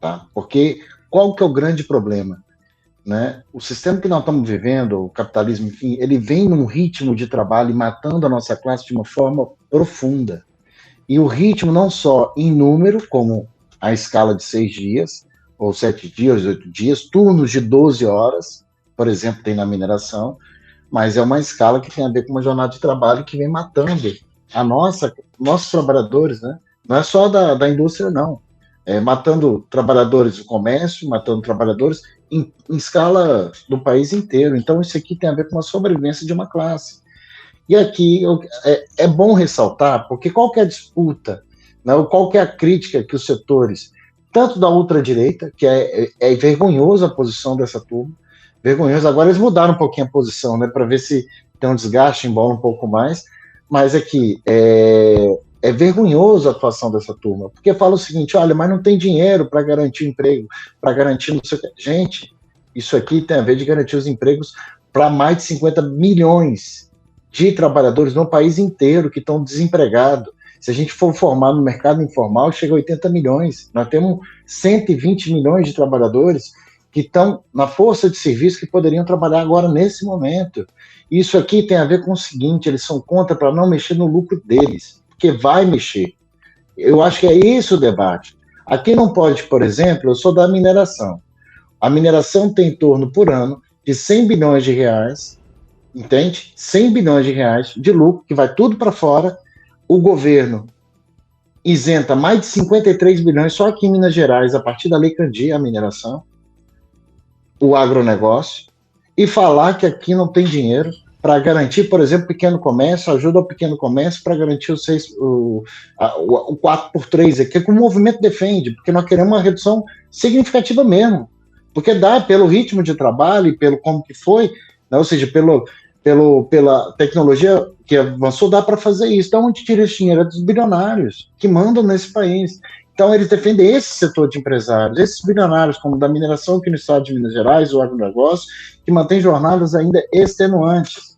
tá? Porque qual que é o grande problema? O sistema que nós estamos vivendo, o capitalismo, enfim, ele vem num ritmo de trabalho matando a nossa classe de uma forma profunda. E o ritmo não só em número, como a escala de 6 dias, ou 7 dias, 8 dias, turnos de 12 horas, por exemplo, tem na mineração, mas é uma escala que tem a ver com uma jornada de trabalho que vem matando nossos trabalhadores, Não é só da indústria, não. Matando trabalhadores do comércio, matando trabalhadores em escala do país inteiro. Então, isso aqui tem a ver com a sobrevivência de uma classe. E aqui é bom ressaltar, porque qualquer disputa, qualquer crítica que os setores, tanto da ultradireita, que é vergonhoso a posição dessa turma, vergonhoso, agora eles mudaram um pouquinho a posição, para ver se tem um desgaste, embora um pouco mais, mas aqui é vergonhoso a atuação dessa turma, porque fala o seguinte, olha, mas não tem dinheiro para garantir emprego, para garantir não sei o que. Gente, isso aqui tem a ver de garantir os empregos para mais de 50 milhões de trabalhadores no país inteiro que estão desempregados. Se a gente for formar no mercado informal, chega a 80 milhões. Nós temos 120 milhões de trabalhadores que estão na força de serviço que poderiam trabalhar agora nesse momento. Isso aqui tem a ver com o seguinte, eles são contra para não mexer no lucro deles, porque vai mexer. Eu acho que é isso o debate. Aqui não pode, por exemplo, eu sou da mineração. A mineração tem em torno, por ano, de 100 bilhões de reais, entende? 100 bilhões de reais de lucro, que vai tudo para fora. O governo isenta mais de 53 bilhões só aqui em Minas Gerais, a partir da Lei Candir, a mineração, o agronegócio, e falar que aqui não tem dinheiro para garantir, por exemplo, o pequeno comércio, ajuda ao pequeno comércio para garantir o 4x3 aqui, que o movimento defende, porque nós queremos uma redução significativa mesmo, porque dá pelo ritmo de trabalho e pelo como que foi, né, ou seja, pela tecnologia que avançou, dá para fazer isso. Então, onde tira esse dinheiro? É dos bilionários que mandam nesse país. Então, eles defendem esse setor de empresários, esses bilionários, como da mineração aqui no estado de Minas Gerais, o agronegócio, que mantém jornadas ainda extenuantes,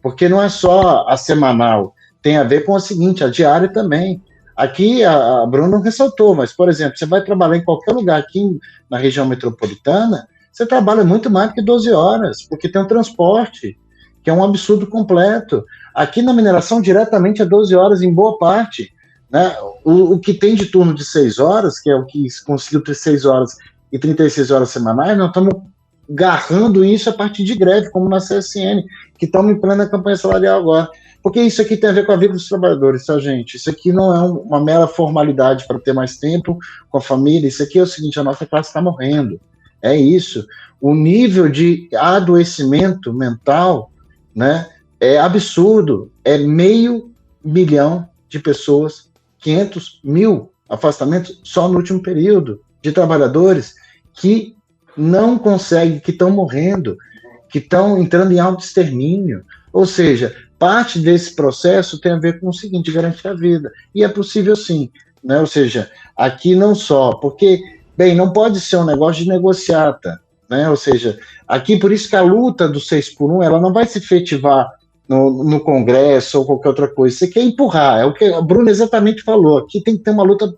porque não é só a semanal, tem a ver com a seguinte, a diária também. Aqui, a Bruna ressaltou, mas, por exemplo, você vai trabalhar em qualquer lugar aqui na região metropolitana, você trabalha muito mais do que 12 horas, porque tem um transporte, que é um absurdo completo. Aqui na mineração, diretamente é 12 horas em boa parte, né? O que tem de turno de 6 horas, que é o que conseguiu ter 6 horas e 36 horas semanais, nós estamos garrando isso a partir de greve, como na CSN, que estamos em plena campanha salarial agora. Porque isso aqui tem a ver com a vida dos trabalhadores, tá, gente? Isso aqui não é uma mera formalidade para ter mais tempo com a família, isso aqui é o seguinte, a nossa classe está morrendo. É isso. O nível de adoecimento mental, né, é absurdo. É 500 mil de pessoas, 500 mil afastamentos só no último período, de trabalhadores que não conseguem, que estão morrendo, que estão entrando em autoextermínio. Ou seja, parte desse processo tem a ver com o seguinte, garantir a vida. E é possível sim, né? Ou seja, aqui não só, porque, bem, não pode ser um negócio de negociata, né? Ou seja, aqui por isso que a luta do 6x1, ela não vai se efetivar no Congresso ou qualquer outra coisa. Você quer empurrar, é o que a Bruna exatamente falou, aqui tem que ter uma luta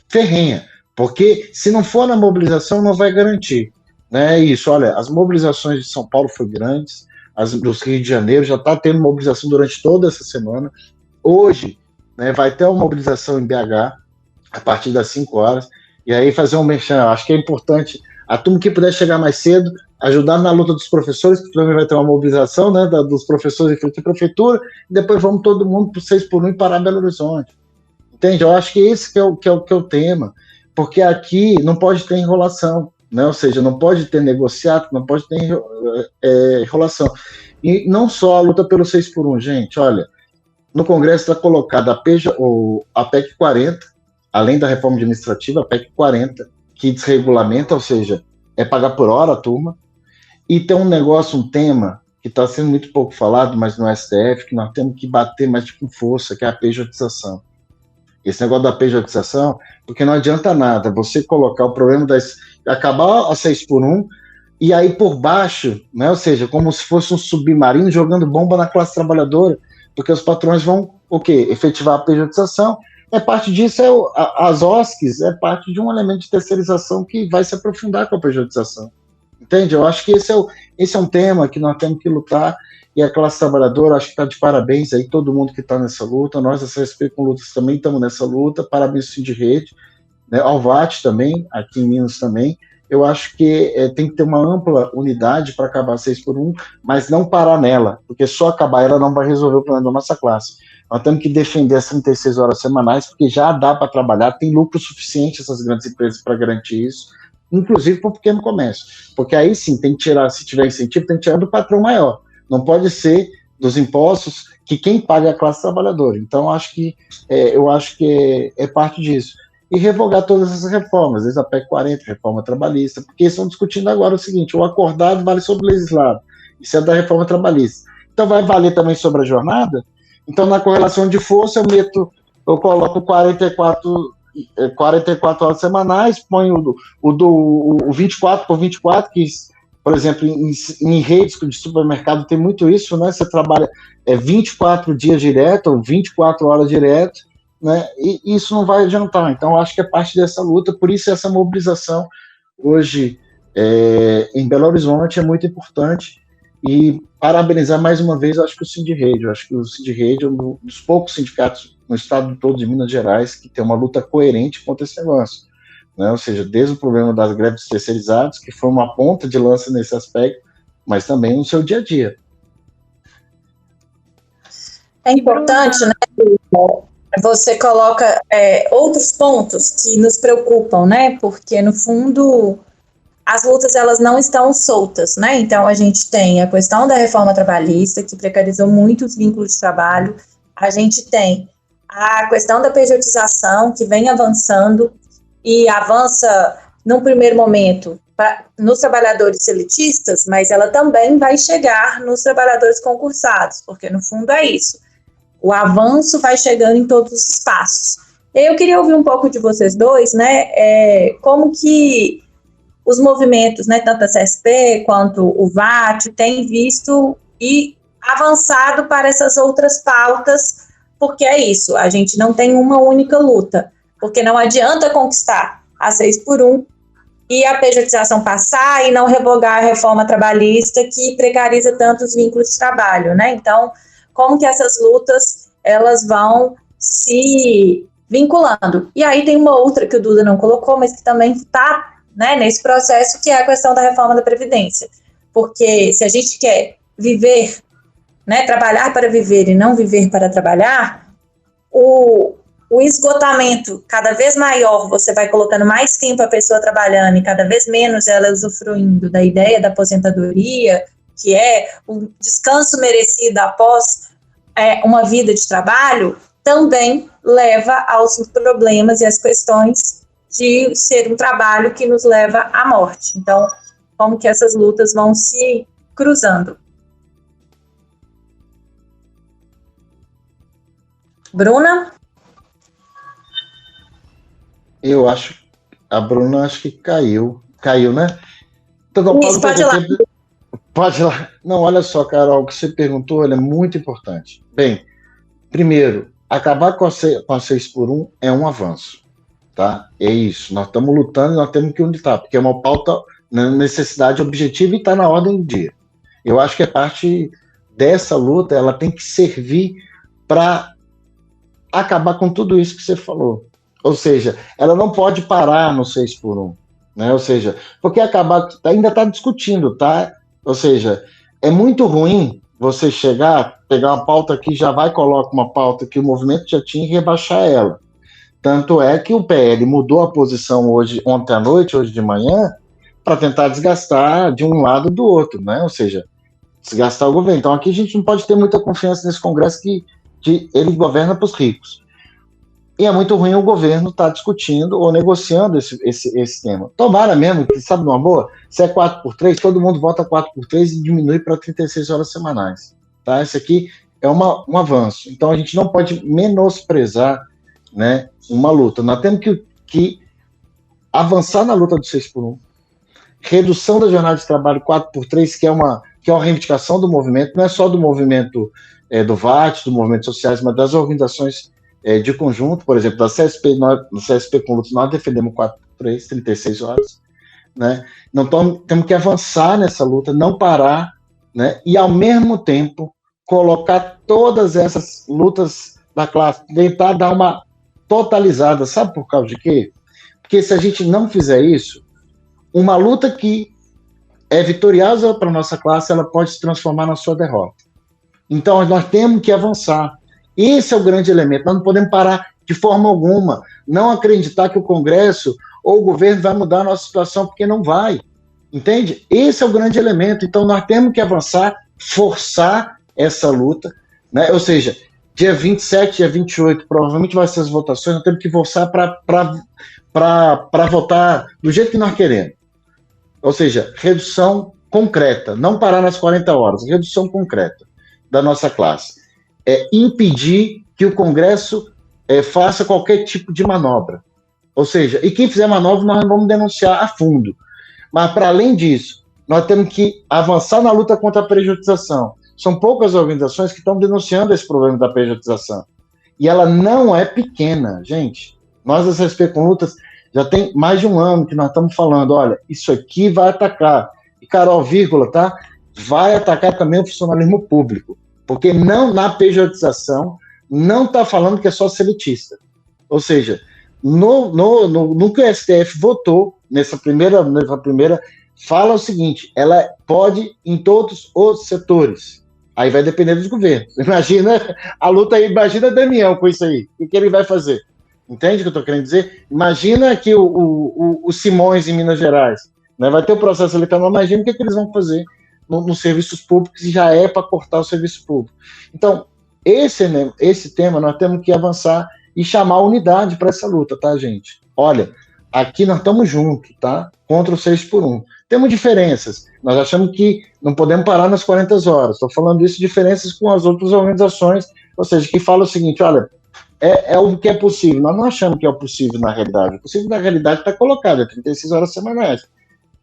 ferrenha, porque se não for na mobilização, não vai garantir. Né? Isso, olha, as mobilizações de São Paulo foram grandes, as dos Rio de Janeiro já está tendo mobilização durante toda essa semana. Hoje, né, vai ter uma mobilização em BH, a partir das 5 horas, e aí fazer um merchan. Acho que é importante a turma que puder chegar mais cedo, ajudar na luta dos professores, que também vai ter uma mobilização, né, dos professores de prefeitura, e depois vamos todo mundo para o 6x1 e parar Belo Horizonte. Entende? Eu acho que esse que é o tema, porque aqui não pode ter enrolação, né? Ou seja, não pode ter negociado, não pode ter enrolação. E não só a luta pelo 6x1, gente, olha, no Congresso está colocada a PEC 40, além da reforma administrativa, a PEC 40, que desregulamenta, ou seja, é pagar por hora a turma, e tem um negócio, um tema, que está sendo muito pouco falado, mas no STF, que nós temos que bater mais com força, que é a pejotização. Esse negócio da pejotização, porque não adianta nada você colocar o problema acabar a 6x1, e aí por baixo, né, ou seja, como se fosse um submarino jogando bomba na classe trabalhadora, porque os patrões vão, efetivar a pejotização. Parte disso, as OSCs, é parte de um elemento de terceirização que vai se aprofundar com a pejotização. Entende? Eu acho que esse é um tema que nós temos que lutar, e a classe trabalhadora, acho que está de parabéns aí, todo mundo que está nessa luta, nós da CSP com Lutas também estamos nessa luta, parabéns ao Sindirrede, né, ao VAT também, aqui em Minas também. Eu acho que tem que ter uma ampla unidade para acabar 6x1, mas não parar nela, porque só acabar ela não vai resolver o problema da nossa classe. Nós temos que defender as 36 horas semanais, porque já dá para trabalhar, tem lucro suficiente essas grandes empresas para garantir isso, inclusive para o pequeno comércio. Porque aí sim, tem que tirar, se tiver incentivo, tem que tirar do patrão maior. Não pode ser dos impostos que quem paga é a classe trabalhadora. Então, eu acho que é parte disso. E revogar todas essas reformas, desde a PEC 40, reforma trabalhista, porque estão discutindo agora o seguinte, o acordado vale sobre o legislado, isso é da reforma trabalhista. Então vai valer também sobre a jornada? Então na correlação de força eu coloco 44 horas semanais, ponho o 24 por 24, por exemplo, em redes de supermercado tem muito isso, né? Você trabalha 24 dias direto, ou 24 horas direto, né? E isso não vai adiantar. Então, eu acho que é parte dessa luta, por isso essa mobilização hoje em Belo Horizonte é muito importante. E parabenizar mais uma vez, eu acho que o Sindirrede, é um dos poucos sindicatos no estado todo de Minas Gerais que tem uma luta coerente contra esse negócio, né? Ou seja, desde o problema das greves terceirizadas, que foi uma ponta de lança nesse aspecto, mas também no seu dia a dia. É importante, né? Você coloca outros pontos que nos preocupam, né? Porque, no fundo, as lutas elas não estão soltas, né? Então, a gente tem a questão da reforma trabalhista, que precarizou muito os vínculos de trabalho. A gente tem a questão da pejotização, que vem avançando, e avança, num primeiro momento, nos trabalhadores seletistas, mas ela também vai chegar nos trabalhadores concursados, porque, no fundo, é isso. O avanço vai chegando em todos os espaços. Eu queria ouvir um pouco de vocês dois, né? Como que os movimentos, né, tanto a CSP quanto o VAT, têm visto e avançado para essas outras pautas, porque é isso, a gente não tem uma única luta, porque não adianta conquistar a 6x1 e a pejotização passar e não revogar a reforma trabalhista que precariza tanto os vínculos de trabalho, né? Então, como que essas lutas, elas vão se vinculando. E aí tem uma outra que o Duda não colocou, mas que também está, né, nesse processo, que é a questão da reforma da Previdência. Porque se a gente quer viver, né, trabalhar para viver e não viver para trabalhar, o esgotamento cada vez maior, você vai colocando mais tempo a pessoa trabalhando e cada vez menos ela usufruindo da ideia da aposentadoria, que é o descanso merecido após uma vida de trabalho, também leva aos problemas e às questões de ser um trabalho que nos leva à morte. Então, como que essas lutas vão se cruzando? Bruna? Eu acho, a Bruna acho que caiu, né? Então, Isso, pode ir lá. Pode ir lá. Não, olha só, Carol, o que você perguntou é muito importante. Bem, primeiro, acabar com a 6x1 é um avanço, tá? É isso, nós estamos lutando e nós temos que lutar, porque é uma pauta, necessidade objetiva e está na ordem do dia. Eu acho que a parte dessa luta, ela tem que servir para acabar com tudo isso que você falou. Ou seja, ela não pode parar no 6x1, né? Ou seja, porque acabar, ainda está discutindo, tá? Ou seja, é muito ruim você chegar, pegar uma pauta que já vai, coloca uma pauta que o movimento já tinha e rebaixar ela. Tanto é que o PL mudou a posição ontem à noite, hoje de manhã, para tentar desgastar de um lado do outro, né? Ou seja, desgastar o governo. Então aqui a gente não pode ter muita confiança nesse Congresso que ele governa para os ricos. E é muito ruim o governo estar discutindo ou negociando esse tema. Tomara mesmo, que sabe numa boa, se é 4x3, todo mundo vota 4x3 e diminui para 36 horas semanais. Tá? Esse aqui é um avanço. Então a gente não pode menosprezar, né, uma luta. Nós temos que avançar na luta do 6x1, redução da jornada de trabalho 4x3, que é uma reivindicação do movimento, não é só do movimento do VAT, do movimento sociais, mas das organizações de conjunto, por exemplo, da CSP, no CSP com lutas, nós defendemos 4x3, 36 horas, né? Então, temos que avançar nessa luta, não parar, né? E, ao mesmo tempo, colocar todas essas lutas da classe, tentar dar uma totalizada, sabe por causa de quê? Porque se a gente não fizer isso, uma luta que é vitoriosa para a nossa classe, ela pode se transformar na sua derrota. Então, nós temos que avançar. Esse é o grande elemento. Nós não podemos parar de forma alguma. Não acreditar que o Congresso ou o governo vai mudar a nossa situação, porque não vai. Entende? Esse é o grande elemento. Então, nós temos que avançar, forçar essa luta, né? Ou seja, dia 27, dia 28, provavelmente vai ser as votações, nós temos que forçar para votar do jeito que nós queremos. Ou seja, redução concreta, não parar nas 40 horas, redução concreta da nossa classe. Impedir que o Congresso faça qualquer tipo de manobra. Ou seja, e quem fizer manobra, nós vamos denunciar a fundo. Mas, para além disso, nós temos que avançar na luta contra a pejotização. São poucas organizações que estão denunciando esse problema da pejotização. E ela não é pequena, gente. Nós, das SP com Lutas, já tem mais de um ano que nós estamos falando, olha, isso aqui vai atacar. E, Carol, vírgula, tá? Vai atacar também o funcionalismo público. Porque não, na pejotização, não está falando que é só seletista. Ou seja, no que o STF votou, nessa primeira, fala o seguinte, ela pode em todos os setores. Aí vai depender dos governos. Imagina a luta aí, imagina Damião com isso aí. O que ele vai fazer? Entende o que eu estou querendo dizer? Imagina que o Simões em Minas Gerais, né, vai ter o processo eleitoral, imagina o que eles vão fazer nos serviços públicos, e já é para cortar o serviço público. Então, esse tema nós temos que avançar e chamar a unidade para essa luta, tá, gente? Olha, aqui nós estamos juntos, tá? Contra o 6x1. Temos diferenças. Nós achamos que não podemos parar nas 40 horas. Estou falando isso, diferenças com as outras organizações, ou seja, que falam o seguinte, olha, é o que é possível. Nós não achamos que é o possível na realidade. O possível na realidade está colocado, é 36 horas semanais.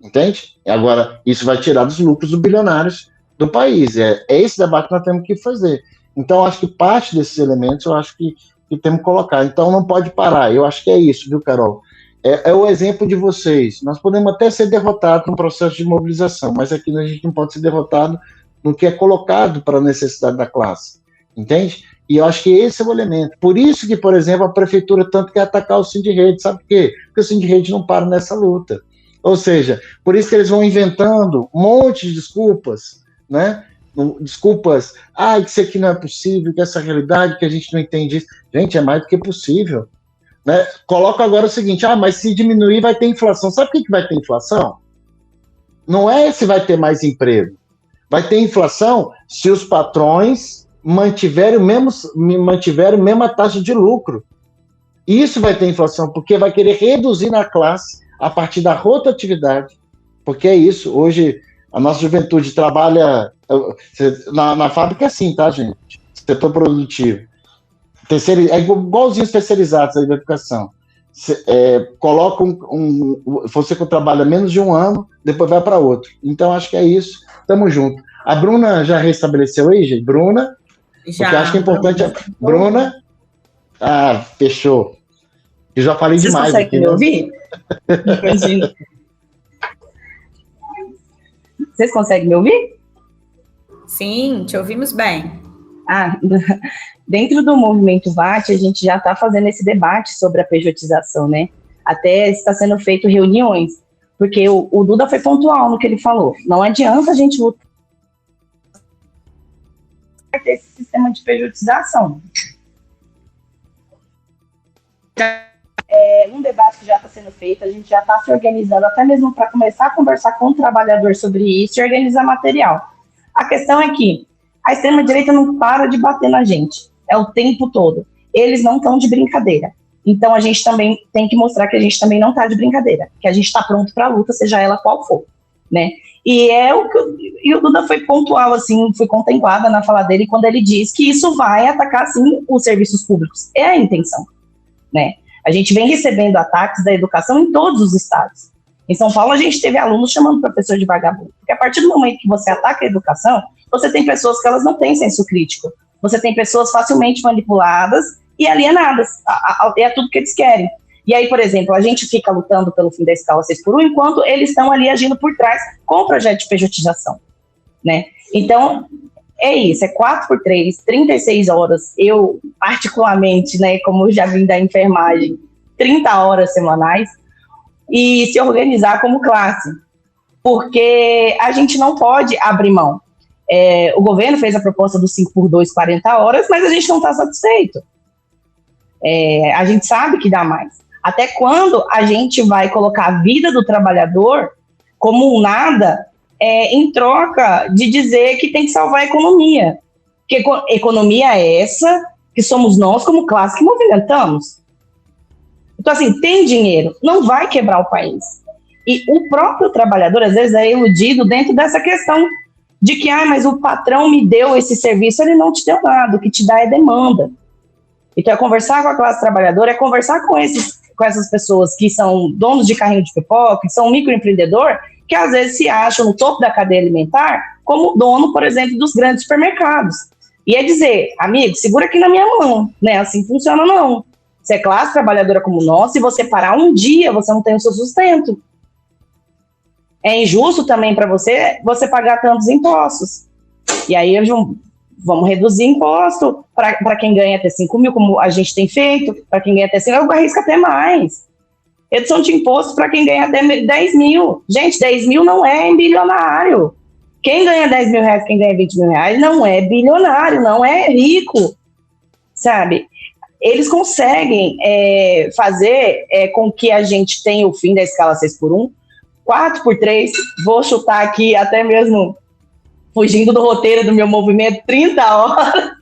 Entende? Agora, isso vai tirar dos lucros dos bilionários do país. É esse debate que nós temos que fazer. Então, acho que parte desses elementos, eu acho que temos que colocar. Então, não pode parar. Eu acho que é isso, viu, Carol? É o exemplo de vocês. Nós podemos até ser derrotados no processo de mobilização, mas aqui a gente não pode ser derrotado no que é colocado para a necessidade da classe. Entende? E eu acho que esse é o elemento. Por isso que, por exemplo, a prefeitura tanto quer atacar o Sindirrede. Sabe por quê? Porque o Sindirrede não para nessa luta. Ou seja, por isso que eles vão inventando um monte de desculpas, né? Desculpas, que isso aqui não é possível, que essa realidade, que a gente não entende isso. Gente, é mais do que possível. Né? Coloca agora o seguinte, mas se diminuir vai ter inflação. Sabe por que vai ter inflação? Não é se vai ter mais emprego. Vai ter inflação se os patrões mantiverem a mesma taxa de lucro. Isso vai ter inflação, porque vai querer reduzir na classe a partir da rotatividade, porque é isso, hoje a nossa juventude trabalha na fábrica, é assim, tá, gente? Setor produtivo. É igualzinho especializados aí da educação. Coloca você que trabalha menos de um ano, depois vai para outro. Então, acho que é isso, tamo junto. A Bruna já restabeleceu aí, gente? Bruna? Já. Porque acho que é importante. Bruna? Fechou. Eu já falei Vocês demais. Vocês conseguem me ouvir? Vocês conseguem me ouvir? Sim, te ouvimos bem. Dentro do movimento VAT, a gente já está fazendo esse debate sobre a pejotização, né? Até está sendo feito reuniões, porque o Duda foi pontual no que ele falou. Não adianta a gente lutar para ter esse sistema de pejotização. Um debate que já está sendo feito, a gente já está se organizando, até mesmo para começar a conversar com o trabalhador sobre isso e organizar material. A questão é que a extrema-direita não para de bater na gente, é o tempo todo. Eles não estão de brincadeira. Então, a gente também tem que mostrar que a gente também não está de brincadeira, que a gente está pronto para a luta, seja ela qual for, né? E o Duda foi pontual, assim, foi contemplada na fala dele, quando ele diz que isso vai atacar, sim, os serviços públicos. É a intenção, né? A gente vem recebendo ataques da educação em todos os estados. Em São Paulo, a gente teve alunos chamando o professor de vagabundo. Porque a partir do momento que você ataca a educação, você tem pessoas que elas não têm senso crítico. Você tem pessoas facilmente manipuladas e alienadas. É tudo que eles querem. E aí, por exemplo, a gente fica lutando pelo fim da escala 6x1, enquanto eles estão ali agindo por trás com o projeto de pejotização, né? Então, é isso, é 4x3, 36 horas. Eu, particularmente, né, como já vim da enfermagem, 30 horas semanais, e se organizar como classe, porque a gente não pode abrir mão. O governo fez a proposta do 5x2, 40 horas, mas a gente não está satisfeito. A gente sabe que dá mais. Até quando a gente vai colocar a vida do trabalhador como um nada, em troca de dizer que tem que salvar a economia? Que economia é essa que somos nós, como classe, que movimentamos? Então, assim, tem dinheiro, não vai quebrar o país. E o próprio trabalhador, às vezes, é iludido dentro dessa questão de que, mas o patrão me deu esse serviço, ele não te deu nada, o que te dá é demanda. Então, é conversar com a classe trabalhadora, é conversar com essas pessoas que são donos de carrinho de pipoca, que são microempreendedor, que às vezes se acham no topo da cadeia alimentar como dono, por exemplo, dos grandes supermercados. E é dizer, amigo, segura aqui na minha mão, né? Assim funciona não. Você é classe trabalhadora como nós, se você parar um dia, você não tem o seu sustento. É injusto também para você pagar tantos impostos. E aí vamos reduzir imposto para quem ganha até 5 mil, como a gente tem feito, para quem ganha até 5 mil, eu arrisco até mais. Redução de imposto para quem ganha até 10 mil. Gente, 10 mil não é bilionário. Quem ganha 10 mil reais, quem ganha 20 mil reais, não é bilionário, não é rico, sabe? Eles conseguem fazer com que a gente tenha o fim da escala 6x1, 4x3, vou chutar aqui até mesmo fugindo do roteiro do meu movimento, 30 horas,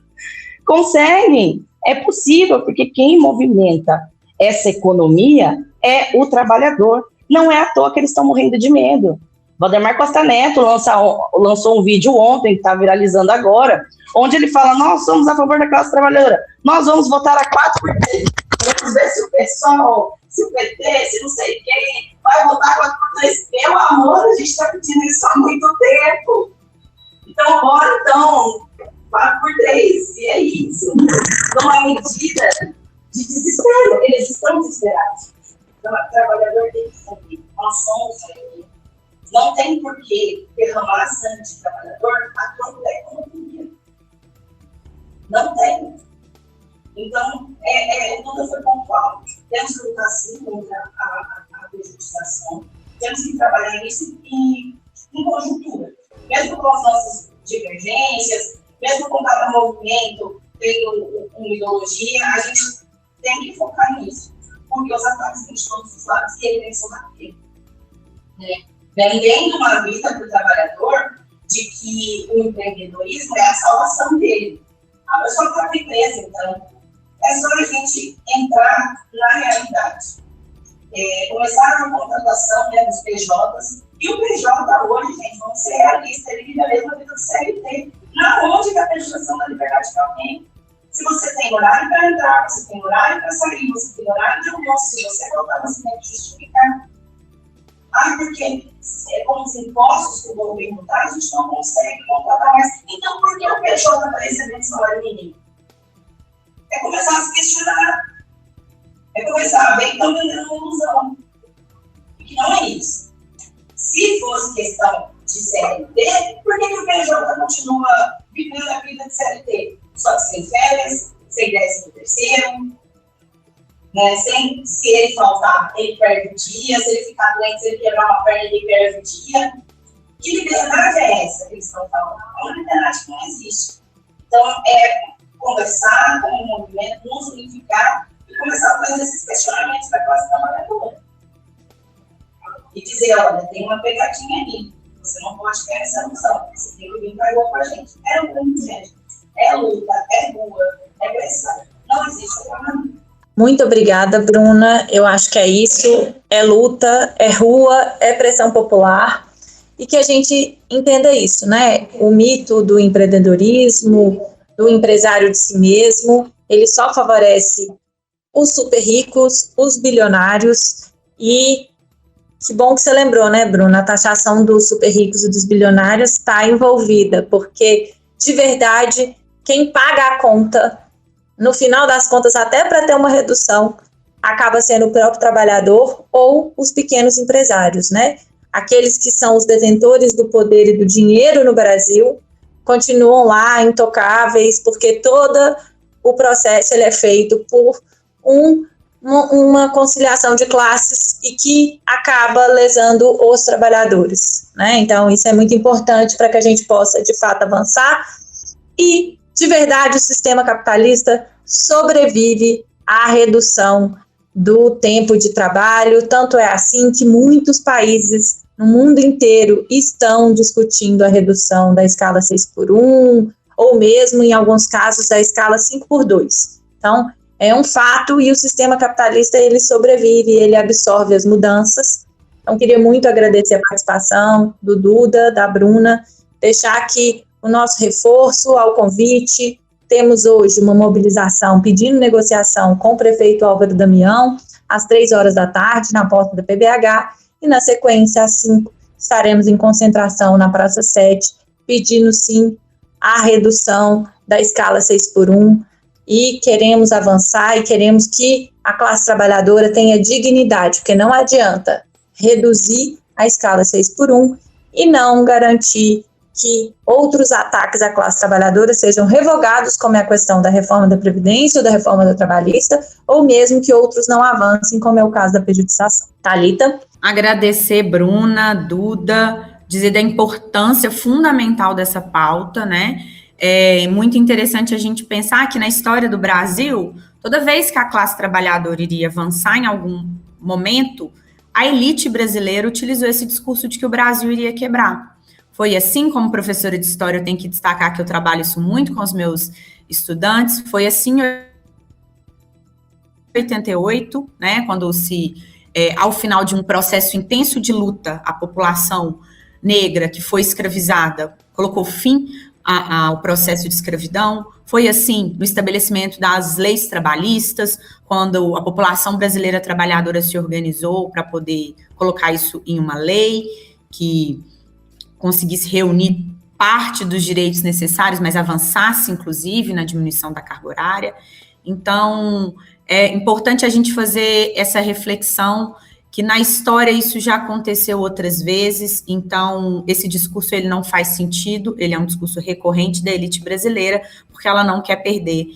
conseguem, é possível, porque quem movimenta essa economia é o trabalhador, não é à toa que eles estão morrendo de medo. Valdemar Costa Neto lançou um vídeo ontem, que está viralizando agora, onde ele fala, nós somos a favor da classe trabalhadora, nós vamos votar a 4x3, vamos ver se o pessoal, se o PT, se não sei quem, vai votar 4x3. Meu amor, a gente está pedindo isso há muito tempo. Então, bora, 4x3, e é isso. Uma medida de desespero, eles estão desesperados. Então, o trabalhador tem que saber, nós somos aqui. Não tem por que derramar sangue de trabalhador a troco da economia. Não tem. Então, tudo foi pontual. Temos que lutar sim contra a prejudiciação. Temos que trabalhar isso em conjuntura. Mesmo com as nossas divergências, mesmo com cada movimento tendo uma ideologia, a gente tem que focar nisso. Porque os ataques vêm de todos os lados e ele vem se bater. Vendendo uma vida para o trabalhador de que o empreendedorismo é a salvação dele. A pessoa está presa, então, é só a gente entrar na realidade. Começar a contratação dos PJs, e o PJ hoje, gente, vamos ser realistas, ele vive a mesma vida do CLT. Na onde que a prestação da liberdade de alguém? Se você tem horário para entrar, você tem horário para sair, você tem horário de almoço, se você voltar, você tem que justificar. Porque com os impostos que o governo dá, a gente não consegue contratar mais. Então, por que o PJ está recebendo salário mínimo? É começar a se questionar. É começar a ver que estão vendendo uma ilusão. E que não é isso. Se fosse questão de CLT, por que o PJ continua vivendo a vida de CLT? Só que sem férias, sem 13º, se ele faltar, ele perde o dia, se ele ficar doente, se ele quebrar uma perna, ele perde o dia. Que liberdade é essa que eles estão falando? É uma liberdade que não existe. Então, conversar com o movimento, nos unificar e começar a fazer esses questionamentos da classe trabalhadora. E dizer, olha, tem uma pegadinha ali, você não pode ter essa ilusão, você tem que vir para igual com a gente. É luta, gente. É luta, é rua, é pressão. Não existe outra maneira. Muito obrigada, Bruna. Eu acho que é isso. É luta, é rua, é pressão popular. E que a gente entenda isso, né? O mito do empreendedorismo, do empresário de si mesmo, ele só favorece os super ricos, os bilionários. E que bom que você lembrou, né, Bruna? A taxação dos super ricos e dos bilionários está envolvida, porque, de verdade, quem paga a conta, no final das contas, até para ter uma redução, acaba sendo o próprio trabalhador ou os pequenos empresários, né? Aqueles que são os detentores do poder e do dinheiro no Brasil continuam lá intocáveis, porque todo o processo ele é feito por uma conciliação de classes e que acaba lesando os trabalhadores, né? Então, isso é muito importante para que a gente possa, de fato, avançar e, de verdade, o sistema capitalista sobrevive à redução do tempo de trabalho, tanto é assim que muitos países no mundo inteiro estão discutindo a redução da escala 6x1, ou mesmo, em alguns casos, da escala 5x2. Então, é um fato e o sistema capitalista, ele sobrevive, ele absorve as mudanças. Então, queria muito agradecer a participação do Duda, da Bruna, deixar aqui o nosso reforço ao convite. Temos hoje uma mobilização pedindo negociação com o prefeito Álvaro Damião, às 3 horas da tarde, na porta da PBH, e na sequência, às 5, estaremos em concentração na Praça 7, pedindo sim a redução da escala 6x1 e queremos avançar e queremos que a classe trabalhadora tenha dignidade, porque não adianta reduzir a escala 6x1 e não garantir que outros ataques à classe trabalhadora sejam revogados, como é a questão da reforma da Previdência ou da reforma da Trabalhista, ou mesmo que outros não avancem, como é o caso da pejotização. Thalita? Agradecer, Bruna, Duda, dizer da importância fundamental dessa pauta, né? É muito interessante a gente pensar que na história do Brasil, toda vez que a classe trabalhadora iria avançar em algum momento, a elite brasileira utilizou esse discurso de que o Brasil iria quebrar. Foi assim, como professora de história, eu tenho que destacar que eu trabalho isso muito com os meus estudantes, foi assim em 88, né, quando ao final de um processo intenso de luta, a população negra que foi escravizada colocou fim ao processo de escravidão. Foi assim no estabelecimento das leis trabalhistas, quando a população brasileira trabalhadora se organizou para poder colocar isso em uma lei que conseguisse reunir parte dos direitos necessários, mas avançasse, inclusive, na diminuição da carga horária. Então, é importante a gente fazer essa reflexão que na história isso já aconteceu outras vezes, então esse discurso ele não faz sentido, ele é um discurso recorrente da elite brasileira, porque ela não quer perder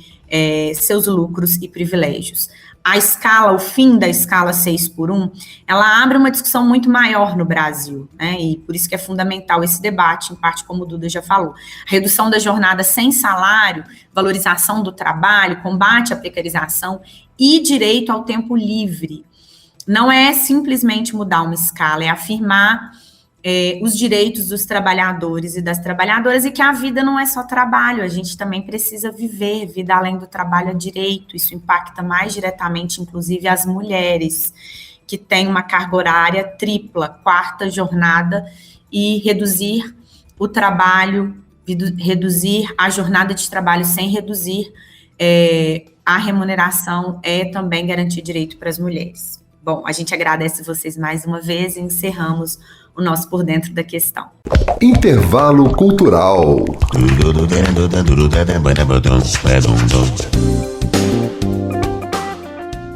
seus lucros e privilégios. A escala, o fim da escala 6x1, ela abre uma discussão muito maior no Brasil, né? E por isso que é fundamental esse debate, em parte como o Duda já falou. A redução da jornada sem salário, valorização do trabalho, combate à precarização e direito ao tempo livre. Não é simplesmente mudar uma escala, é afirmar os direitos dos trabalhadores e das trabalhadoras, e que a vida não é só trabalho, a gente também precisa viver, vida além do trabalho é direito, isso impacta mais diretamente, inclusive, as mulheres, que têm uma carga horária tripla, 4ª jornada, e reduzir o trabalho, reduzir a jornada de trabalho sem reduzir a remuneração é também garantir direito para as mulheres. Bom, a gente agradece vocês mais uma vez e encerramos o nosso Por Dentro da Questão. Intervalo cultural.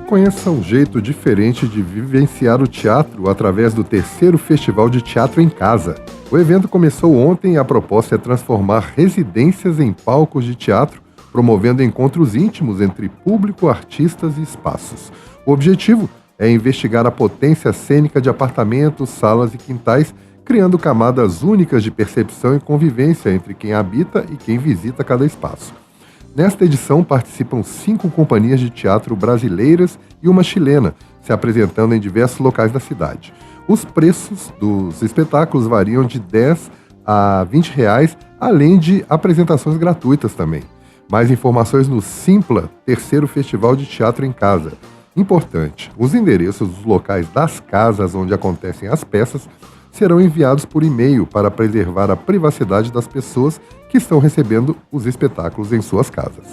Conheça um jeito diferente de vivenciar o teatro através do 3º Festival de Teatro em Casa. O evento começou ontem e a proposta é transformar residências em palcos de teatro, promovendo encontros íntimos entre público, artistas e espaços. O objetivo é investigar a potência cênica de apartamentos, salas e quintais, criando camadas únicas de percepção e convivência entre quem habita e quem visita cada espaço. Nesta edição participam 5 companhias de teatro brasileiras e uma chilena, se apresentando em diversos locais da cidade. Os preços dos espetáculos variam de R$10 a R$20, além de apresentações gratuitas também. Mais informações no Simpla, 3º Festival de Teatro em Casa. Importante, os endereços dos locais das casas onde acontecem as peças serão enviados por e-mail para preservar a privacidade das pessoas que estão recebendo os espetáculos em suas casas.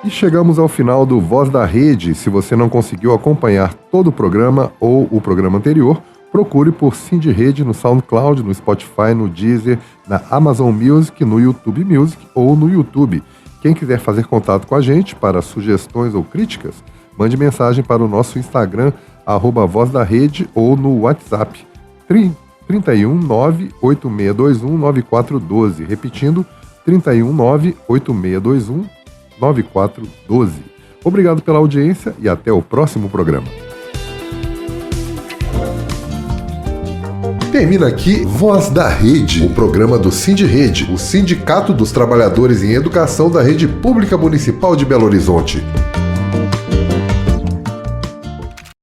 E chegamos ao final do Voz da Rede. Se você não conseguiu acompanhar todo o programa ou o programa anterior, procure por Cindy Rede no SoundCloud, no Spotify, no Deezer, na Amazon Music, no YouTube Music ou no YouTube. Quem quiser fazer contato com a gente para sugestões ou críticas, mande mensagem para o nosso Instagram, @Voz da Rede, ou no WhatsApp 319-8621-9412. Repetindo, 319-8621-9412. Obrigado pela audiência e até o próximo programa. Termina aqui Voz da Rede, o programa do Sindirede, o Sindicato dos Trabalhadores em Educação da Rede Pública Municipal de Belo Horizonte.